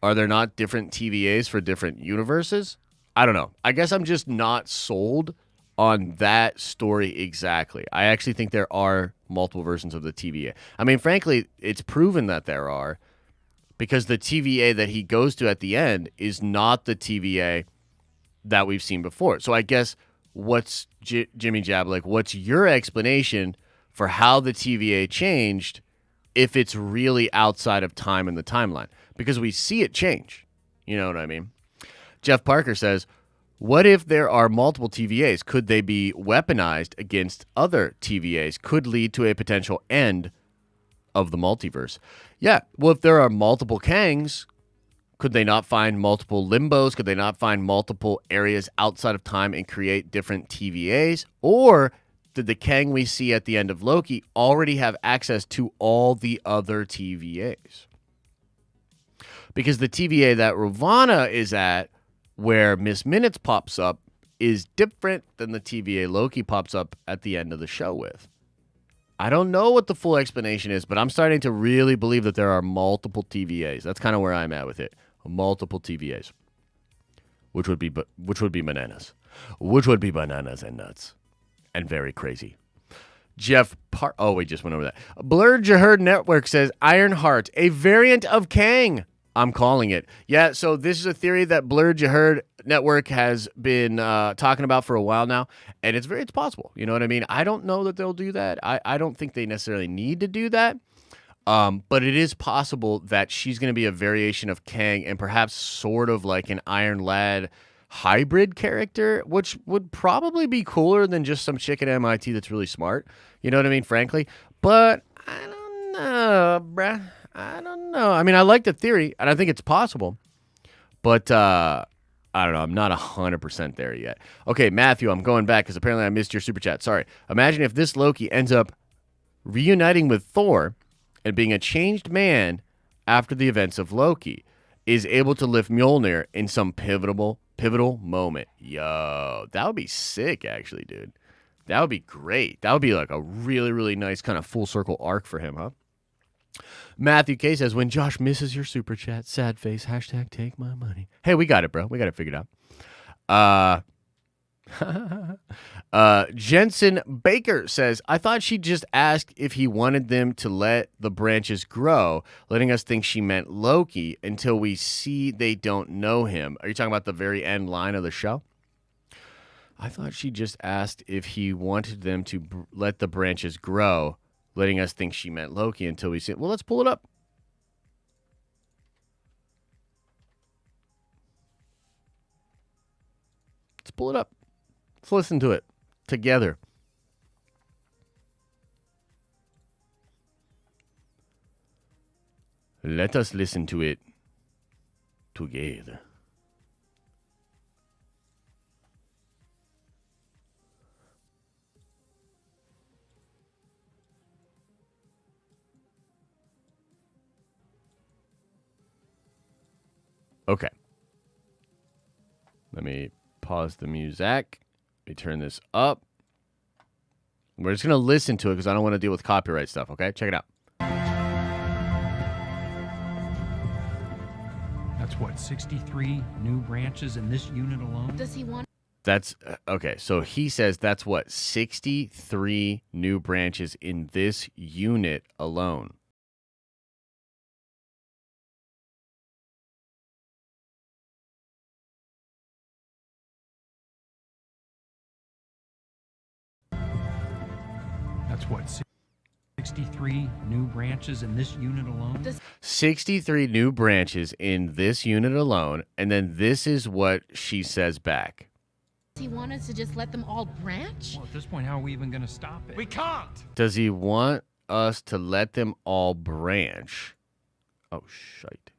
Are there not different TVAs for different universes? I don't know. I guess I'm just not sold on that story exactly. I actually think there are multiple versions of the TVA. I mean, frankly, it's proven that there are because the TVA that he goes to at the end is not the TVA that we've seen before. So I guess what's Jimmy Jab, like, what's your explanation for how the TVA changed if it's really outside of time in the timeline? Because we see it change. You know what I mean? Jeff Parker says, what if there are multiple TVAs? Could they be weaponized against other TVAs? Could lead to a potential end of the multiverse. Yeah, well, if there are multiple Kangs, could they not find multiple limbos? Could they not find multiple areas outside of time and create different TVAs? Or did the Kang we see at the end of Loki already have access to all the other TVAs? Because the TVA that Ravonna is at, where Miss Minutes pops up, is different than the TVA Loki pops up at the end of the show with. I don't know what the full explanation is, but I'm starting to really believe that there are multiple TVAs. That's kind of where I'm at with it. Multiple TVAs, which would be bananas, which would be bananas and nuts, and very crazy. Oh, we just went over that. Blurred Jaherd Network says Ironheart, a variant of Kang. I'm calling it. Yeah, so this is a theory that Blurred Jaherd Network has been talking about for a while now, and it's possible. You know what I mean? I don't know that they'll do that. I don't think they necessarily need to do that. But it is possible that she's going to be a variation of Kang and perhaps sort of like an Iron Lad hybrid character, which would probably be cooler than just some chick at MIT that's really smart. You know what I mean? Frankly. But I don't know, bruh. I don't know. I mean, I like the theory, and I think it's possible. But I don't know. I'm not 100% there yet. Okay, Matthew, I'm going back because apparently I missed your super chat. Sorry. Imagine if this Loki ends up reuniting with Thor and being a changed man after the events of Loki, is able to lift Mjolnir in some pivotal moment. Yo, that would be sick, actually, dude. That would be great. That would be like a really, really nice kind of full circle arc for him, huh? Matthew K says, when Josh misses your super chat, sad face, hashtag take my money. Hey, we got it, bro. We got it figured out. Jensen Baker says, I thought she just asked if he wanted them to let the branches grow, letting us think she meant Loki until we see they don't know him. Are you talking about the very end line of the show? I thought she just asked if he wanted them to let the branches grow, letting us think she meant Loki until we see it. Well, let's pull it up. Let's pull it up. Let's listen to it together. Let us listen to it together. Okay. Let me pause the music. Let me turn this up. We're just going to listen to it because I don't want to deal with copyright stuff, okay? Check it out. That's what, 63 new branches in this unit alone? Does he want? That's, okay, so he says that's what, 63 new branches in this unit alone. That's what, 63 new branches in this unit alone? 63 new branches in this unit alone, and then this is what she says back. Does he want us to just let them all branch? Well, at this point, how are we even going to stop it? We can't! Does he want us to let them all branch? Oh, shite.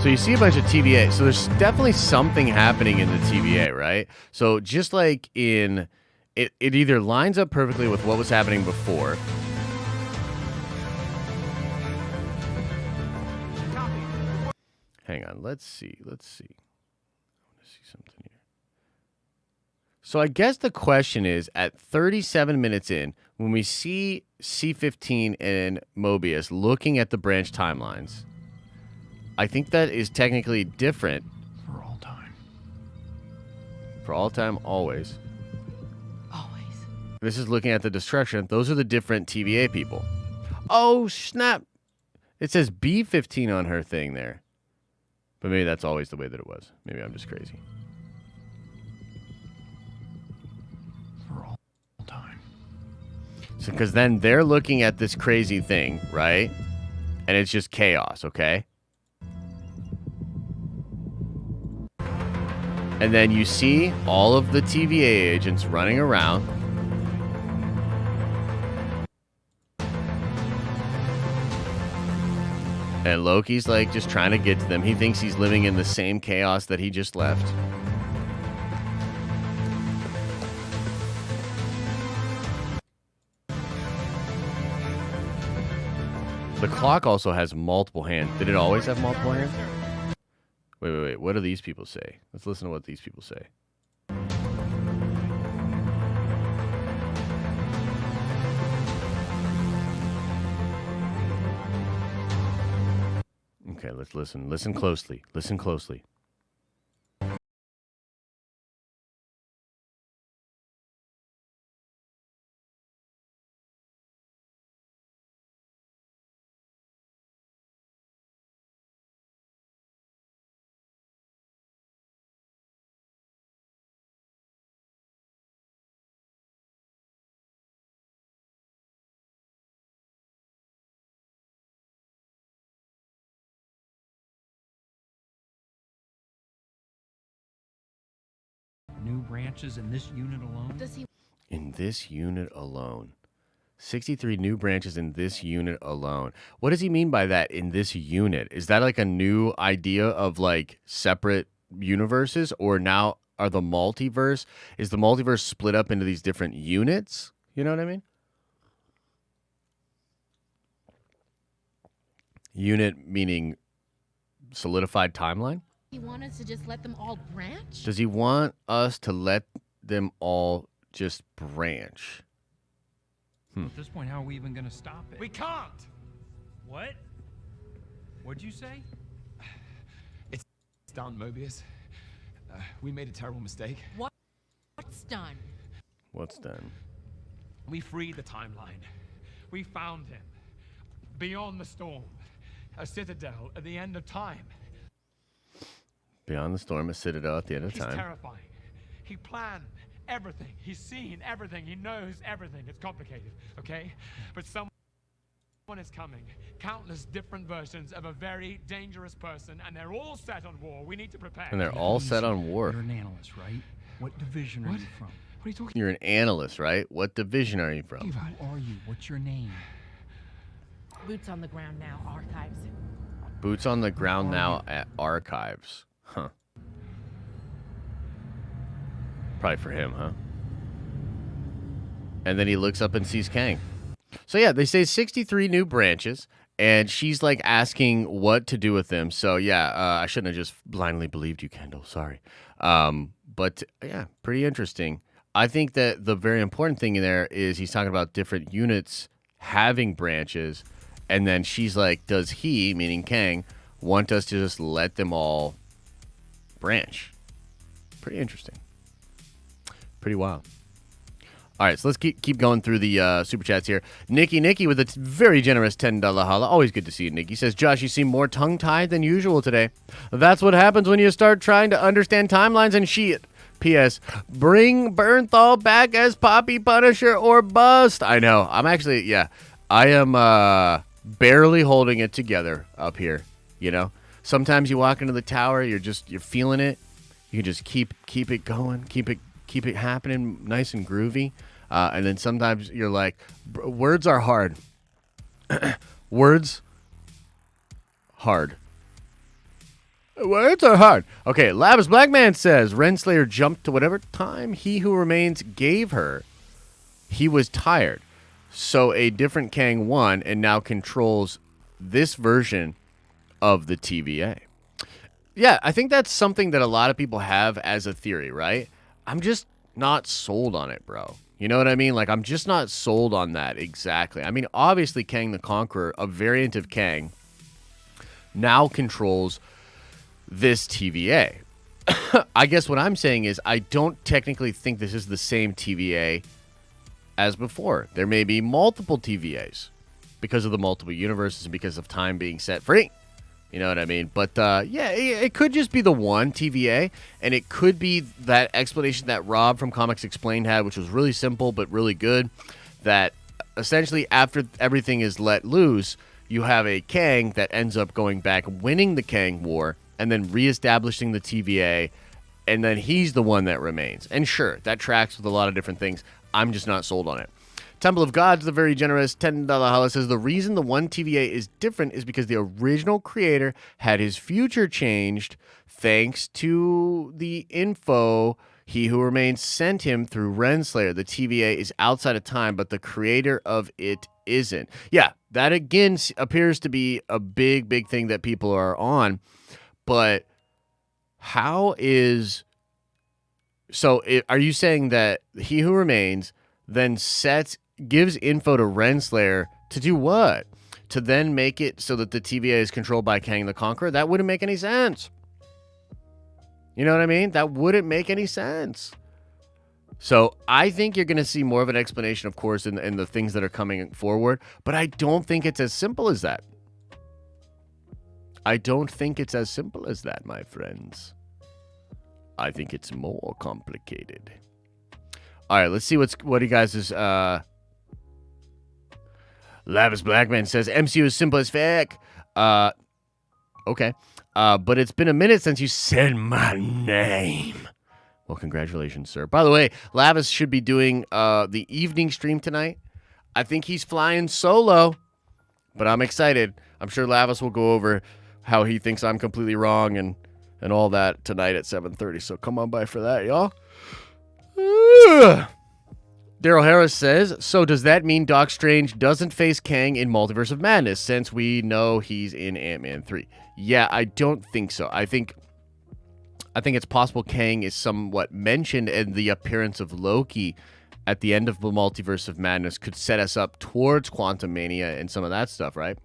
So you see a bunch of TVA. So there's definitely something happening in the TVA, right? So just like in... It either lines up perfectly with what was happening before. Hang on. Let's see. I want to see something here. So I guess the question is, at 37 minutes in, when we see C-15 and Mobius looking at the branch timelines... I think that is technically different. For all time. For all time, always. Always. This is looking at the destruction. Those are the different TVA people. Oh, snap. It says B-15 on her thing there. But maybe that's always the way that it was. Maybe I'm just crazy. For all time. So, because then they're looking at this crazy thing, right? And it's just chaos, okay? And then you see all of the TVA agents running around. And Loki's like just trying to get to them. He thinks he's living in the same chaos that he just left. The clock also has multiple hands. Did it always have multiple hands? Wait. What do these people say? Let's listen to what these people say. Okay, let's listen. Listen closely. Listen closely. New branches in this unit alone? Does he In this unit alone. 63 new branches in this unit alone. What does he mean by that, in this unit? Is that like a new idea of like separate universes? Or now are the multiverse? Is the multiverse split up into these different units? You know what I mean? Unit meaning solidified timeline? want us to just let them all branch? Does he want us to let them all just branch? At this point, how are we even going to stop it? We can't. What? What'd you say? It's done, Mobius. We made a terrible mistake. What's done? What's done? We freed the timeline. We found him. Beyond the storm. A citadel at the end of time. Beyond the storm, a citadel at the end of He's time. terrifying. He planned everything. He's seen everything. He knows everything. It's complicated, okay? But someone is coming. Countless different versions of a very dangerous person, and they're all set on war. We need to prepare. And they're all set on war. You're an analyst, right? What division are you from? What are you talking You're an analyst, right? What division are you from? about? Who are you? What's your name? Boots on the ground now, archives. Boots on the ground now at archives. Huh. Probably for him, huh? And then he looks up and sees Kang. So yeah, they say 63 new branches, and she's like asking what to do with them. So yeah, I shouldn't have just blindly believed you, Kendall. Sorry. But yeah, pretty interesting. I think that the very important thing in there is he's talking about different units having branches, and then she's like, does he, meaning Kang, want us to just let them all branch? Pretty interesting. Pretty wild. All right, so let's keep going through the super chats here. Nikki with a very generous $10 holla. Always good to see you, Nikki. Says, Josh, you seem more tongue-tied than usual today. That's what happens when you start trying to understand timelines and shit. P.S. Bring Bernthal back as Poppy Punisher or bust. I know. I'm actually, yeah. I am barely holding it together up here, you know? Sometimes you walk into the tower, you're feeling it. You can just keep it going, keep it happening nice and groovy. And then sometimes you're like, words are hard. Words hard. Words are hard. Okay, Lavish Black Man says, Renslayer jumped to whatever time He Who Remains gave her. He was tired. So a different Kang won and now controls this version of the TVA. Yeah, I think that's something that a lot of people have as a theory, right? I'm just not sold on it, bro. You know what I mean? Like, I'm just not sold on that exactly. I mean, obviously, Kang the Conqueror, a variant of Kang, now controls this TVA. I guess what I'm saying is I don't technically think this is the same TVA as before. There may be multiple TVAs because of the multiple universes and because of time being set free. You know what I mean? But yeah, it could just be the one TVA, and it could be that explanation that Rob from Comics Explained had, which was really simple but really good. That essentially after everything is let loose, you have a Kang that ends up going back, winning the Kang War, and then reestablishing the TVA, and then he's the one that remains. And sure, that tracks with a lot of different things. I'm just not sold on it. Temple of Gods, the very generous $10 holla, says the reason the one TVA is different is because the original creator had his future changed thanks to the info He Who Remains sent him through Renslayer. The TVA is outside of time, but the creator of it isn't. Yeah, that again appears to be a big thing that people are on. But how is... So are you saying that He Who Remains then gives info to Renslayer to do what? To then make it so that the TVA is controlled by Kang the Conqueror? That wouldn't make any sense. You know what I mean? That wouldn't make any sense. So I think you're going to see more of an explanation, of course, in the things that are coming forward. But I don't think it's as simple as that. I don't think it's as simple as that, my friends. I think it's more complicated. All right, let's see what you guys is... Lavish Blackman says, MCU is simple as fuck. Okay. But it's been a minute since you said my name. Well, congratulations, sir. By the way, Lavis should be doing the evening stream tonight. I think he's flying solo, but I'm excited. I'm sure Lavis will go over how he thinks I'm completely wrong and all that tonight at 7:30. So come on by for that, y'all. Daryl Harris says, so does that mean Doc Strange doesn't face Kang in Multiverse of Madness since we know he's in Ant-Man 3? Yeah, I don't think so. I think it's possible Kang is somewhat mentioned, and the appearance of Loki at the end of the Multiverse of Madness could set us up towards Quantum Mania and some of that stuff, right?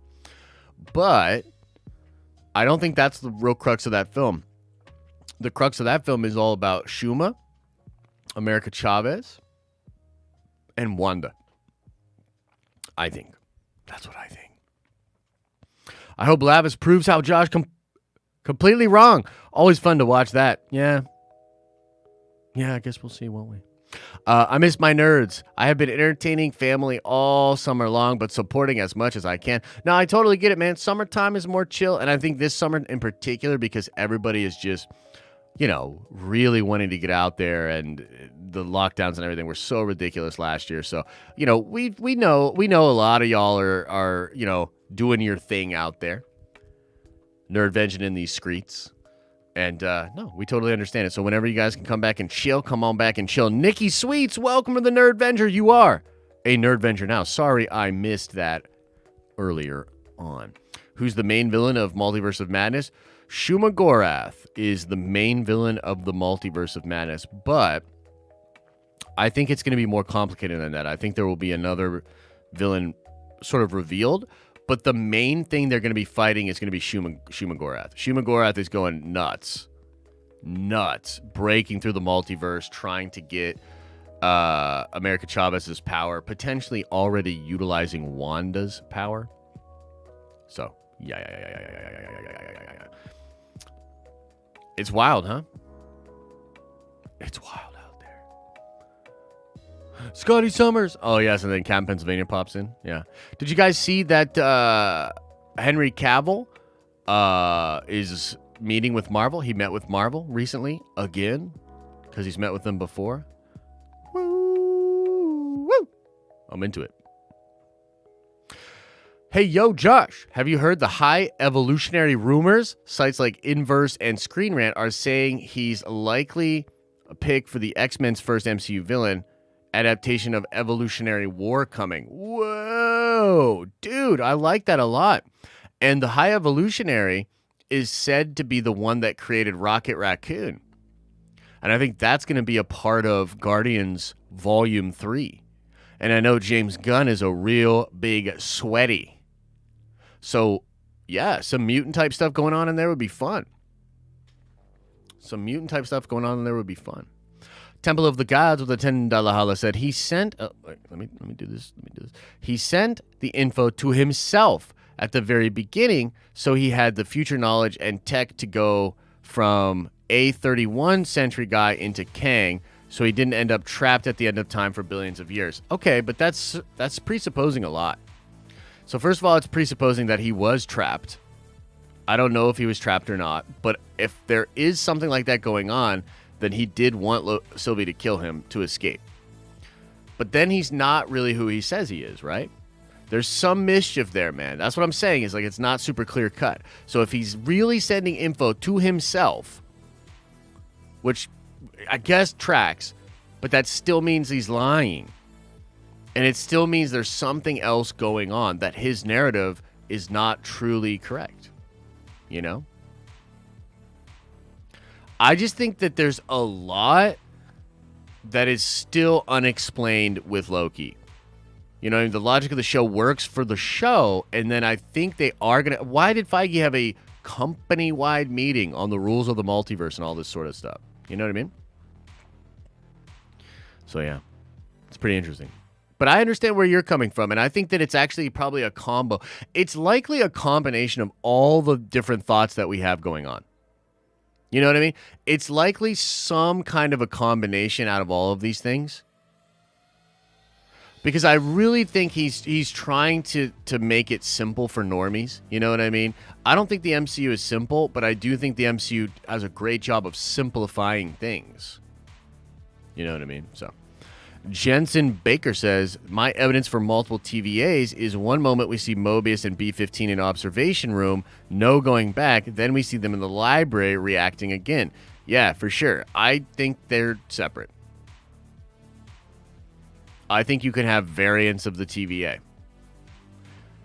But I don't think that's the real crux of that film. The crux of that film is all about Shuma, America Chavez, and Wanda. I think. That's what I think. I hope Lavis proves how Josh completely wrong. Always fun to watch that. Yeah, I guess we'll see, won't we? I miss my nerds. I have been entertaining family all summer long, but supporting as much as I can. No, I totally get it, man. Summertime is more chill, and I think this summer in particular, because everybody is just, really wanting to get out there, and the lockdowns and everything were so ridiculous last year. So, we know a lot of y'all are doing your thing out there, nerdvention in these streets. And no, we totally understand it. So whenever you guys can come back and chill, come on back and chill. Nikki Sweets, welcome to the Nerdventure. You are a Nerdventure now. Sorry I missed that earlier on. Who's the main villain of Multiverse of Madness? Shuma Gorath is the main villain of the Multiverse of Madness, but I think it's going to be more complicated than that. I think there will be another villain sort of revealed, but the main thing they're going to be fighting is going to be Shuma Gorath. Shuma Gorath is going nuts, breaking through the multiverse, trying to get America Chavez's power, potentially already utilizing Wanda's power. So, yeah. It's wild, huh? It's wild out there. Scotty Summers. Oh, yes, and then Cam Pennsylvania pops in. Yeah. Did you guys see that Henry Cavill is meeting with Marvel? He met with Marvel recently again because he's met with them before. Woo! I'm into it. Hey, yo, Josh, have you heard the high evolutionary rumors? Sites like Inverse and Screen Rant are saying he's likely a pick for the X-Men's first MCU villain adaptation of Evolutionary War coming. Whoa, dude, I like that a lot. And the high evolutionary is said to be the one that created Rocket Raccoon. And I think that's going to be a part of Guardians Volume 3. And I know James Gunn is a real big sweaty. So, yeah, some mutant type stuff going on in there would be fun. Temple of the Gods with a $10 holla said he sent. Let me do this. He sent the info to himself at the very beginning, so he had the future knowledge and tech to go from a 31 century guy into Kang, so he didn't end up trapped at the end of time for billions of years. Okay, but that's presupposing a lot. So first of all, it's presupposing that he was trapped. I don't know if he was trapped or not, but if there is something like that going on, then he did want Sylvie to kill him to escape. But then he's not really who he says he is, right? There's some mischief there, man. That's what I'm saying, is like it's not super clear cut. So if he's really sending info to himself, which I guess tracks, but that still means he's lying. And it still means there's something else going on, that his narrative is not truly correct. You know? I just think that there's a lot that is still unexplained with Loki. You know, the logic of the show works for the show, and then I think they are going to... Why did Feige have a company-wide meeting on the rules of the multiverse and all this sort of stuff? You know what I mean? So, yeah. It's pretty interesting. But I understand where you're coming from, and I think that it's actually probably a combo. It's likely a combination of all the different thoughts that we have going on. You know what I mean? It's likely some kind of a combination out of all of these things. Because I really think he's trying to make it simple for normies. You know what I mean? I don't think the MCU is simple, but I do think the MCU has a great job of simplifying things. You know what I mean? So, Jensen Baker says, my evidence for multiple TVAs is one moment we see Mobius and B-15 in observation room, no going back, then we see them in the library reacting again. Yeah, for sure. I think they're separate. I think you can have variants of the TVA.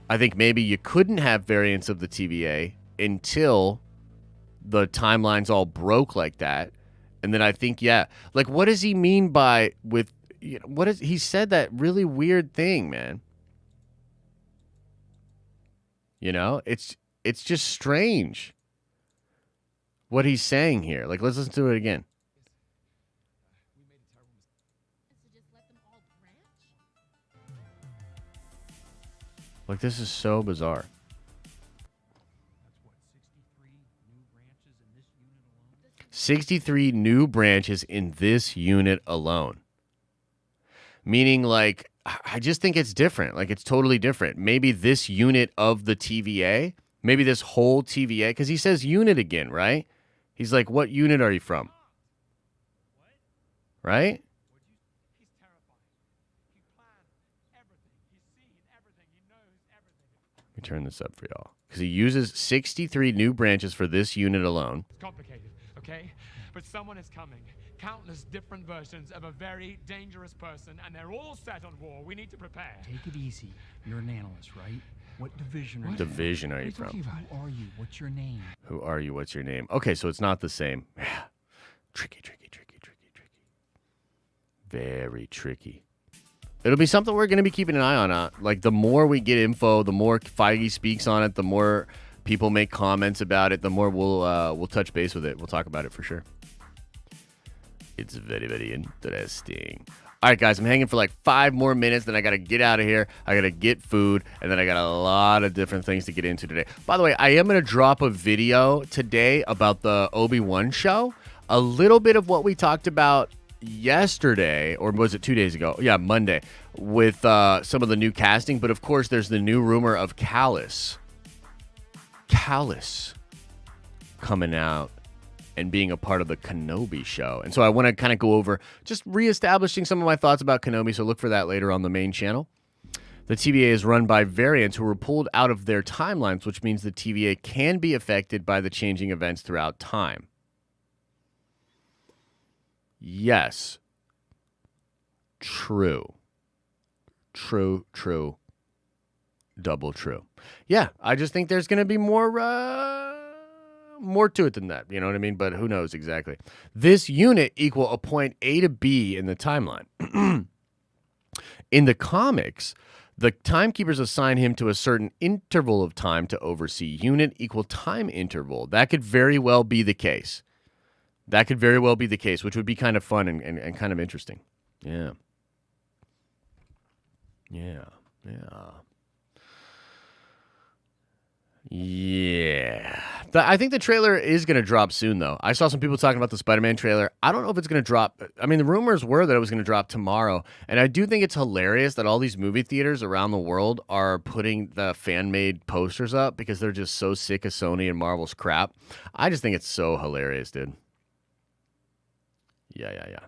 I think maybe you couldn't have variants of the TVA until the timelines all broke like that. And then I think, yeah, like what does he mean by with, you know, he said that really weird thing, man. You know, it's just strange what he's saying here. Like, let's listen to it again. Like, this is so bizarre. 63 new branches in this unit alone. Meaning, like, I just think it's different. Like, it's totally different. Maybe this unit of the TVA, maybe this whole TVA, because he says unit again, right? He's like, what unit are you from? Right? Let me turn this up for y'all. Because he uses 63 new branches for this unit alone. It's complicated, okay? But someone is coming. Countless different versions of a very dangerous person, and they're all set on war. We need to prepare. Take it easy. You're an analyst, right? What division are you What division are you from? from? Who are you? What's your name? Who are you? What's your name? Okay, so it's not the same. Tricky. Very tricky. It'll be something we're going to be keeping an eye on. Like, the more we get info, the more Feige speaks on it, the more people make comments about it, the more we'll touch base with it. We'll talk about it for sure. It's very, very interesting. All right, guys, I'm hanging for like 5 more minutes, then I got to get out of here. I got to get food, and then I got a lot of different things to get into today. By the way, I am going to drop a video today about the Obi-Wan show. A little bit of what we talked about yesterday, or was it 2 days ago? Yeah, Monday, with some of the new casting. But, of course, there's the new rumor of Callus coming out and being a part of the Kenobi show. And so I want to kind of go over just reestablishing some of my thoughts about Kenobi, so look for that later on the main channel. The TVA is run by variants who were pulled out of their timelines, which means the TVA can be affected by the changing events throughout time. Yes. True. Double true. Yeah, I just think there's going to be more to it than that. You know what I mean? But who knows exactly. This unit equal a point A to B in the timeline. In the comics, the timekeepers assign him to a certain interval of time to oversee. Unit equal time interval. That could very well be the case. Which would be kind of fun and kind of interesting. Yeah. Yeah. I think the trailer is going to drop soon, though. I saw some people talking about the Spider-Man trailer. I don't know if it's going to drop. I mean, the rumors were that it was going to drop tomorrow. And I do think it's hilarious that all these movie theaters around the world are putting the fan-made posters up because they're just so sick of Sony and Marvel's crap. I just think it's so hilarious, dude. Yeah.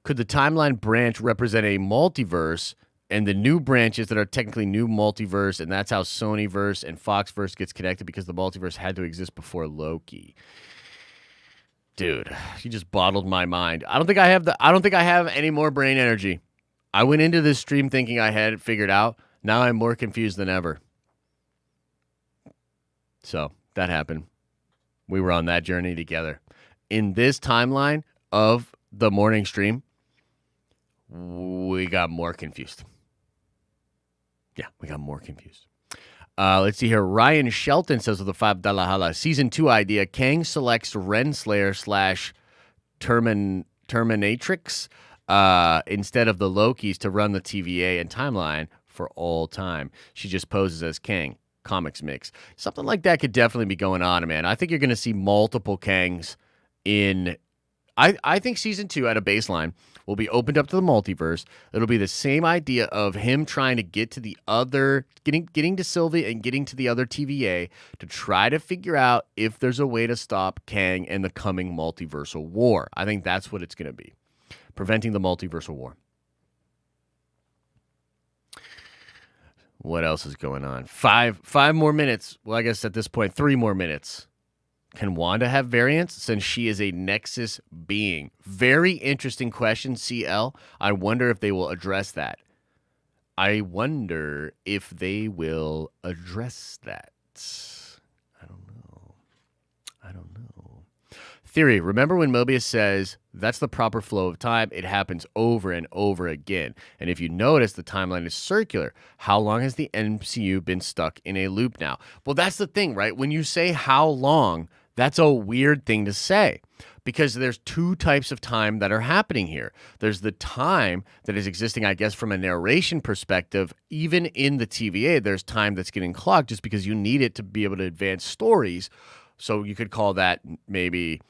Could the timeline branch represent a multiverse and the new branches that are technically new multiverse, and that's how Sonyverse and Foxverse gets connected because the multiverse had to exist before Loki? Dude, you just bottled my mind. I don't think I have any more brain energy. I went into this stream thinking I had it figured out. Now I'm more confused than ever. So, that happened. We were on that journey together. In this timeline of the morning stream, we got more confused. Yeah, we got more confused. Let's see here. Ryan Shelton says with a $5 holla. Season 2 idea. Kang selects Renslayer / Terminatrix instead of the Lokis to run the TVA and timeline for all time. She just poses as Kang. Comics mix. Something like that could definitely be going on, man. I think you're going to see multiple Kangs in... I think season 2 at a baseline will be opened up to the multiverse. It'll be the same idea of him trying to get to the other, getting to Sylvia and getting to the other TVA to try to figure out if there's a way to stop Kang and the coming multiversal war. I think that's what it's going to be. Preventing the multiversal war. What else is going on? Five more minutes. Well, I guess at this point, 3 more minutes. Can Wanda have variants since she is a Nexus being? Very interesting question, CL. I wonder if they will address that. I don't know. Theory. Remember when Mobius says, that's the proper flow of time? It happens over and over again. And if you notice, the timeline is circular. How long has the MCU been stuck in a loop now? Well, that's the thing, right? When you say how long, that's a weird thing to say because there's 2 types of time that are happening here. There's the time that is existing, I guess, from a narration perspective. Even in the TVA, there's time that's getting clogged just because you need it to be able to advance stories. So you could call that maybe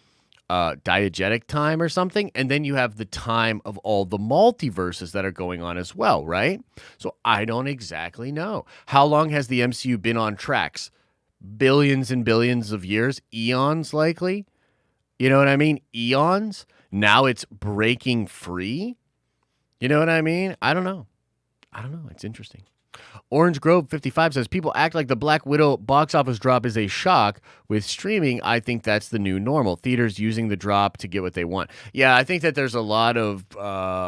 diegetic time or something. And then you have the time of all the multiverses that are going on as well, right? So I don't exactly know. How long has the MCU been on tracks? Billions and billions of years, eons likely. You know what I mean? Eons. Now it's breaking free. You know what I mean? I don't know. It's interesting. Orange Grove 55 says, people act like the Black Widow box office drop is a shock. With streaming, I think that's the new normal. Theaters using the drop to get what they want. Yeah, I think that there's a lot of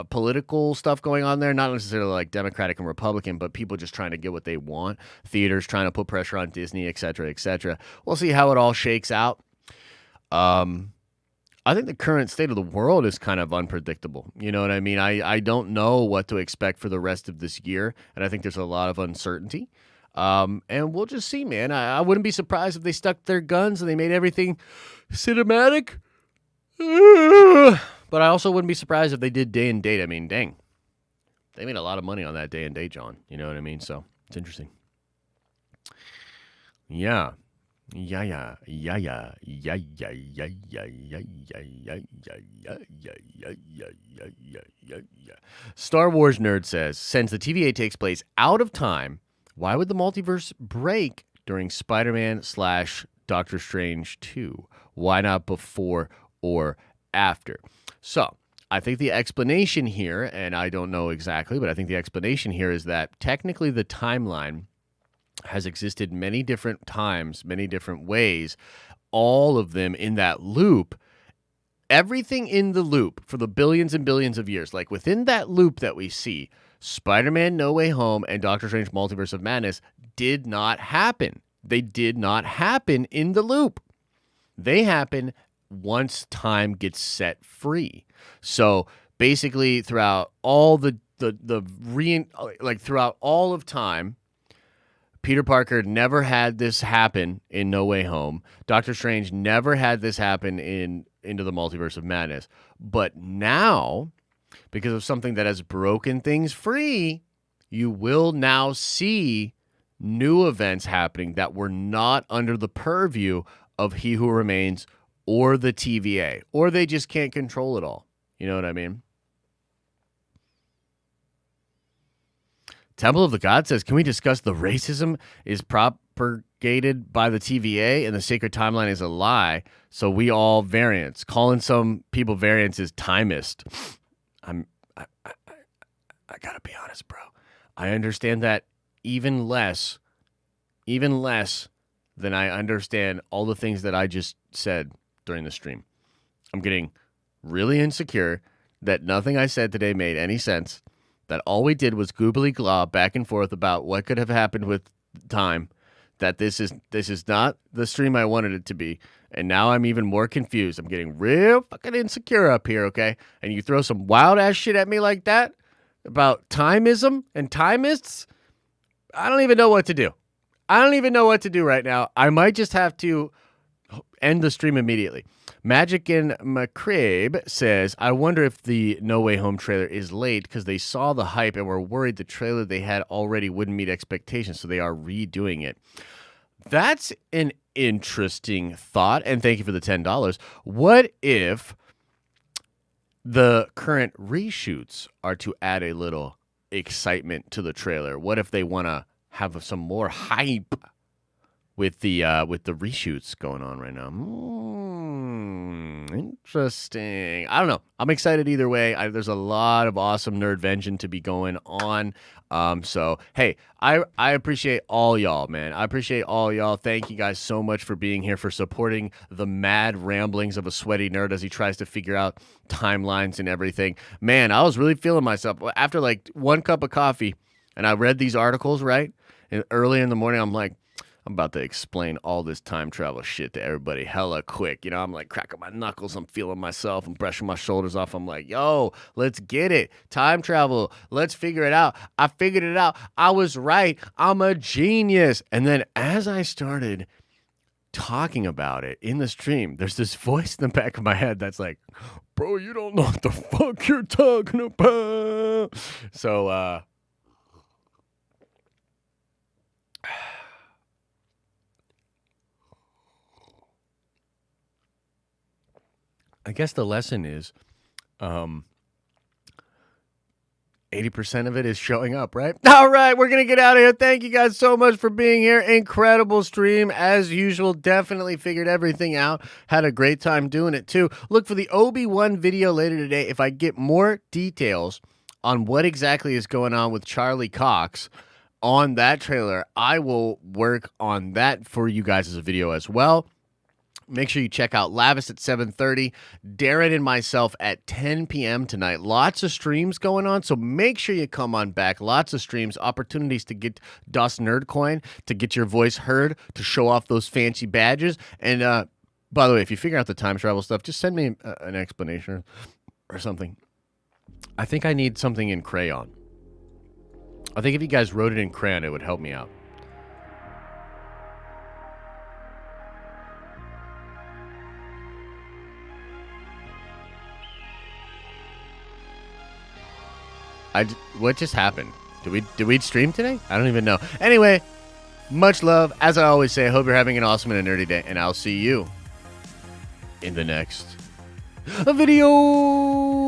political stuff going on there. Not necessarily like Democratic and Republican, but people just trying to get what they want. Theaters trying to put pressure on Disney, et cetera, et cetera. We'll see how it all shakes out. I think the current state of the world is kind of unpredictable. You know what I mean? I don't know what to expect for the rest of this year, and I think there's a lot of uncertainty. And we'll just see, man. I wouldn't be surprised if they stuck their guns and they made everything cinematic. But I also wouldn't be surprised if they did day and date. I mean, dang. They made a lot of money on that day and date, John. You know what I mean? So it's interesting. Yeah. Star Wars Nerd says, since the TVA takes place out of time, why would the multiverse break during Spider-Man / Doctor Strange 2? Why not before or after? So I think the explanation here, and I don't know exactly, but I think the explanation here is that technically the timeline has existed many different times, many different ways, all of them in that loop. Everything in the loop for the billions and billions of years, like within that loop that we see, Spider-Man No Way Home and Doctor Strange Multiverse of Madness did not happen. They did not happen in the loop. They happen once time gets set free. So basically throughout all throughout all of time, Peter Parker never had this happen in No Way Home. Doctor Strange never had this happen in Into the Multiverse of Madness. But now, because of something that has broken things free, you will now see new events happening that were not under the purview of He Who Remains or the TVA, or they just can't control it all. You know what I mean? Temple of the God says, can we discuss the racism is propagated by the TVA and the sacred timeline is a lie, so we all variants. Calling some people variants is timist. I gotta be honest, bro. I understand that even less than I understand all the things that I just said during the stream. I'm getting really insecure that nothing I said today made any sense, that all we did was goobly glob back and forth about what could have happened with time, that this is not the stream I wanted it to be, and now I'm even more confused. I'm getting real fucking insecure up here, okay? And you throw some wild-ass shit at me like that about timeism and timists, I don't even know what to do. I don't even know what to do right now. I might just have to end the stream immediately. Magic in McCrabe says, I wonder if the No Way Home trailer is late because they saw the hype and were worried the trailer they had already wouldn't meet expectations, so they are redoing it. That's an interesting thought, and thank you for the $10. What if the current reshoots are to add a little excitement to the trailer? What if they want to have some more hype with the reshoots going on right now? Interesting. I don't know. I'm excited either way. There's a lot of awesome Nerdvention to be going on. So, hey, I appreciate all y'all, man. I appreciate all y'all. Thank you guys so much for being here, for supporting the mad ramblings of a sweaty nerd as he tries to figure out timelines and everything. Man, I was really feeling myself. After like one cup of coffee and I read these articles, right? And early in the morning, I'm like, I'm about to explain all this time travel shit to everybody hella quick. You know, I'm like cracking my knuckles. I'm feeling myself. I'm brushing my shoulders off. I'm like, yo, let's get it. Time travel. Let's figure it out. I figured it out. I was right. I'm a genius. And then as I started talking about it in the stream, there's this voice in the back of my head that's like, bro, you don't know what the fuck you're talking about. So, I guess the lesson is 80% of it is showing up, right? All right, we're going to get out of here. Thank you guys so much for being here. Incredible stream. As usual, definitely figured everything out. Had a great time doing it, too. Look for the Obi-Wan video later today. If I get more details on what exactly is going on with Charlie Cox on that trailer, I will work on that for you guys as a video as well. Make sure you check out Lavis at 7:30, Darren and myself at 10 p.m. tonight. Lots of streams going on, so make sure you come on back. Lots of streams, opportunities to get DOS Nerd Coin, to get your voice heard, to show off those fancy badges. And by the way, if you figure out the time travel stuff, just send me an explanation or something. I think I need something in crayon. I think if you guys wrote it in crayon, it would help me out. What just happened? Did we stream today? I don't even know. Anyway, much love. As I always say, I hope you're having an awesome and a nerdy day, and I'll see you in the next video.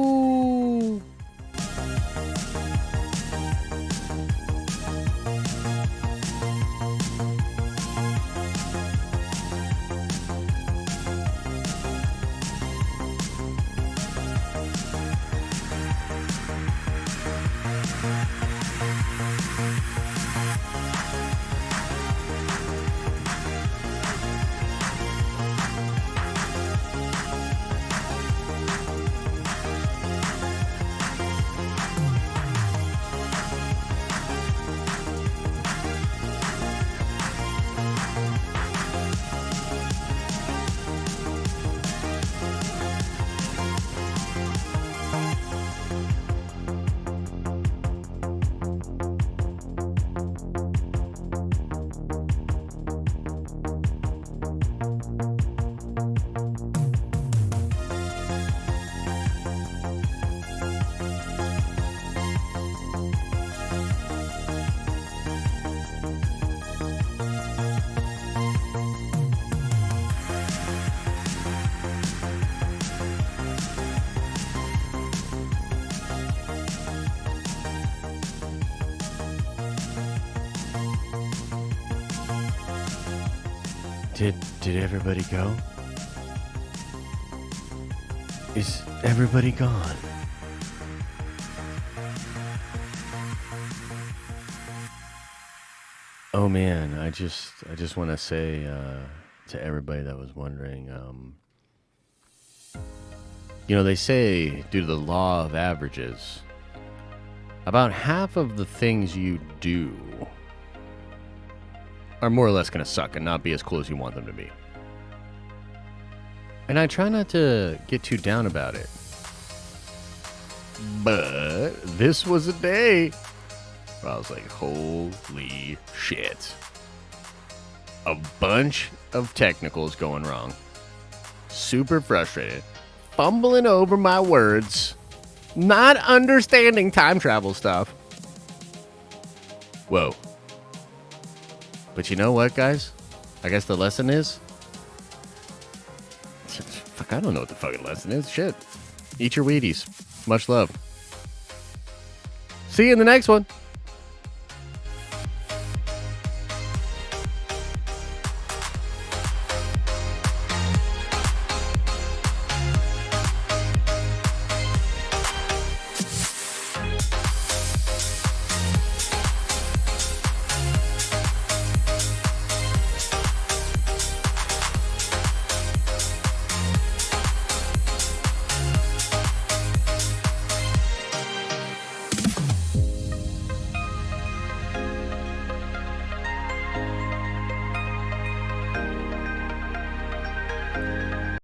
Did everybody go? Is everybody gone? Oh man, I just want to say to everybody that was wondering, they say due to the law of averages, about half of the things you do are more or less going to suck and not be as cool as you want them to be. And I try not to get too down about it. But this was a day where I was like, holy shit. A bunch of technicals going wrong. Super frustrated. Fumbling over my words. Not understanding time travel stuff. Whoa. But you know what, guys? I guess the lesson is... Fuck, I don't know what the fucking lesson is. Shit. Eat your Wheaties. Much love. See you in the next one.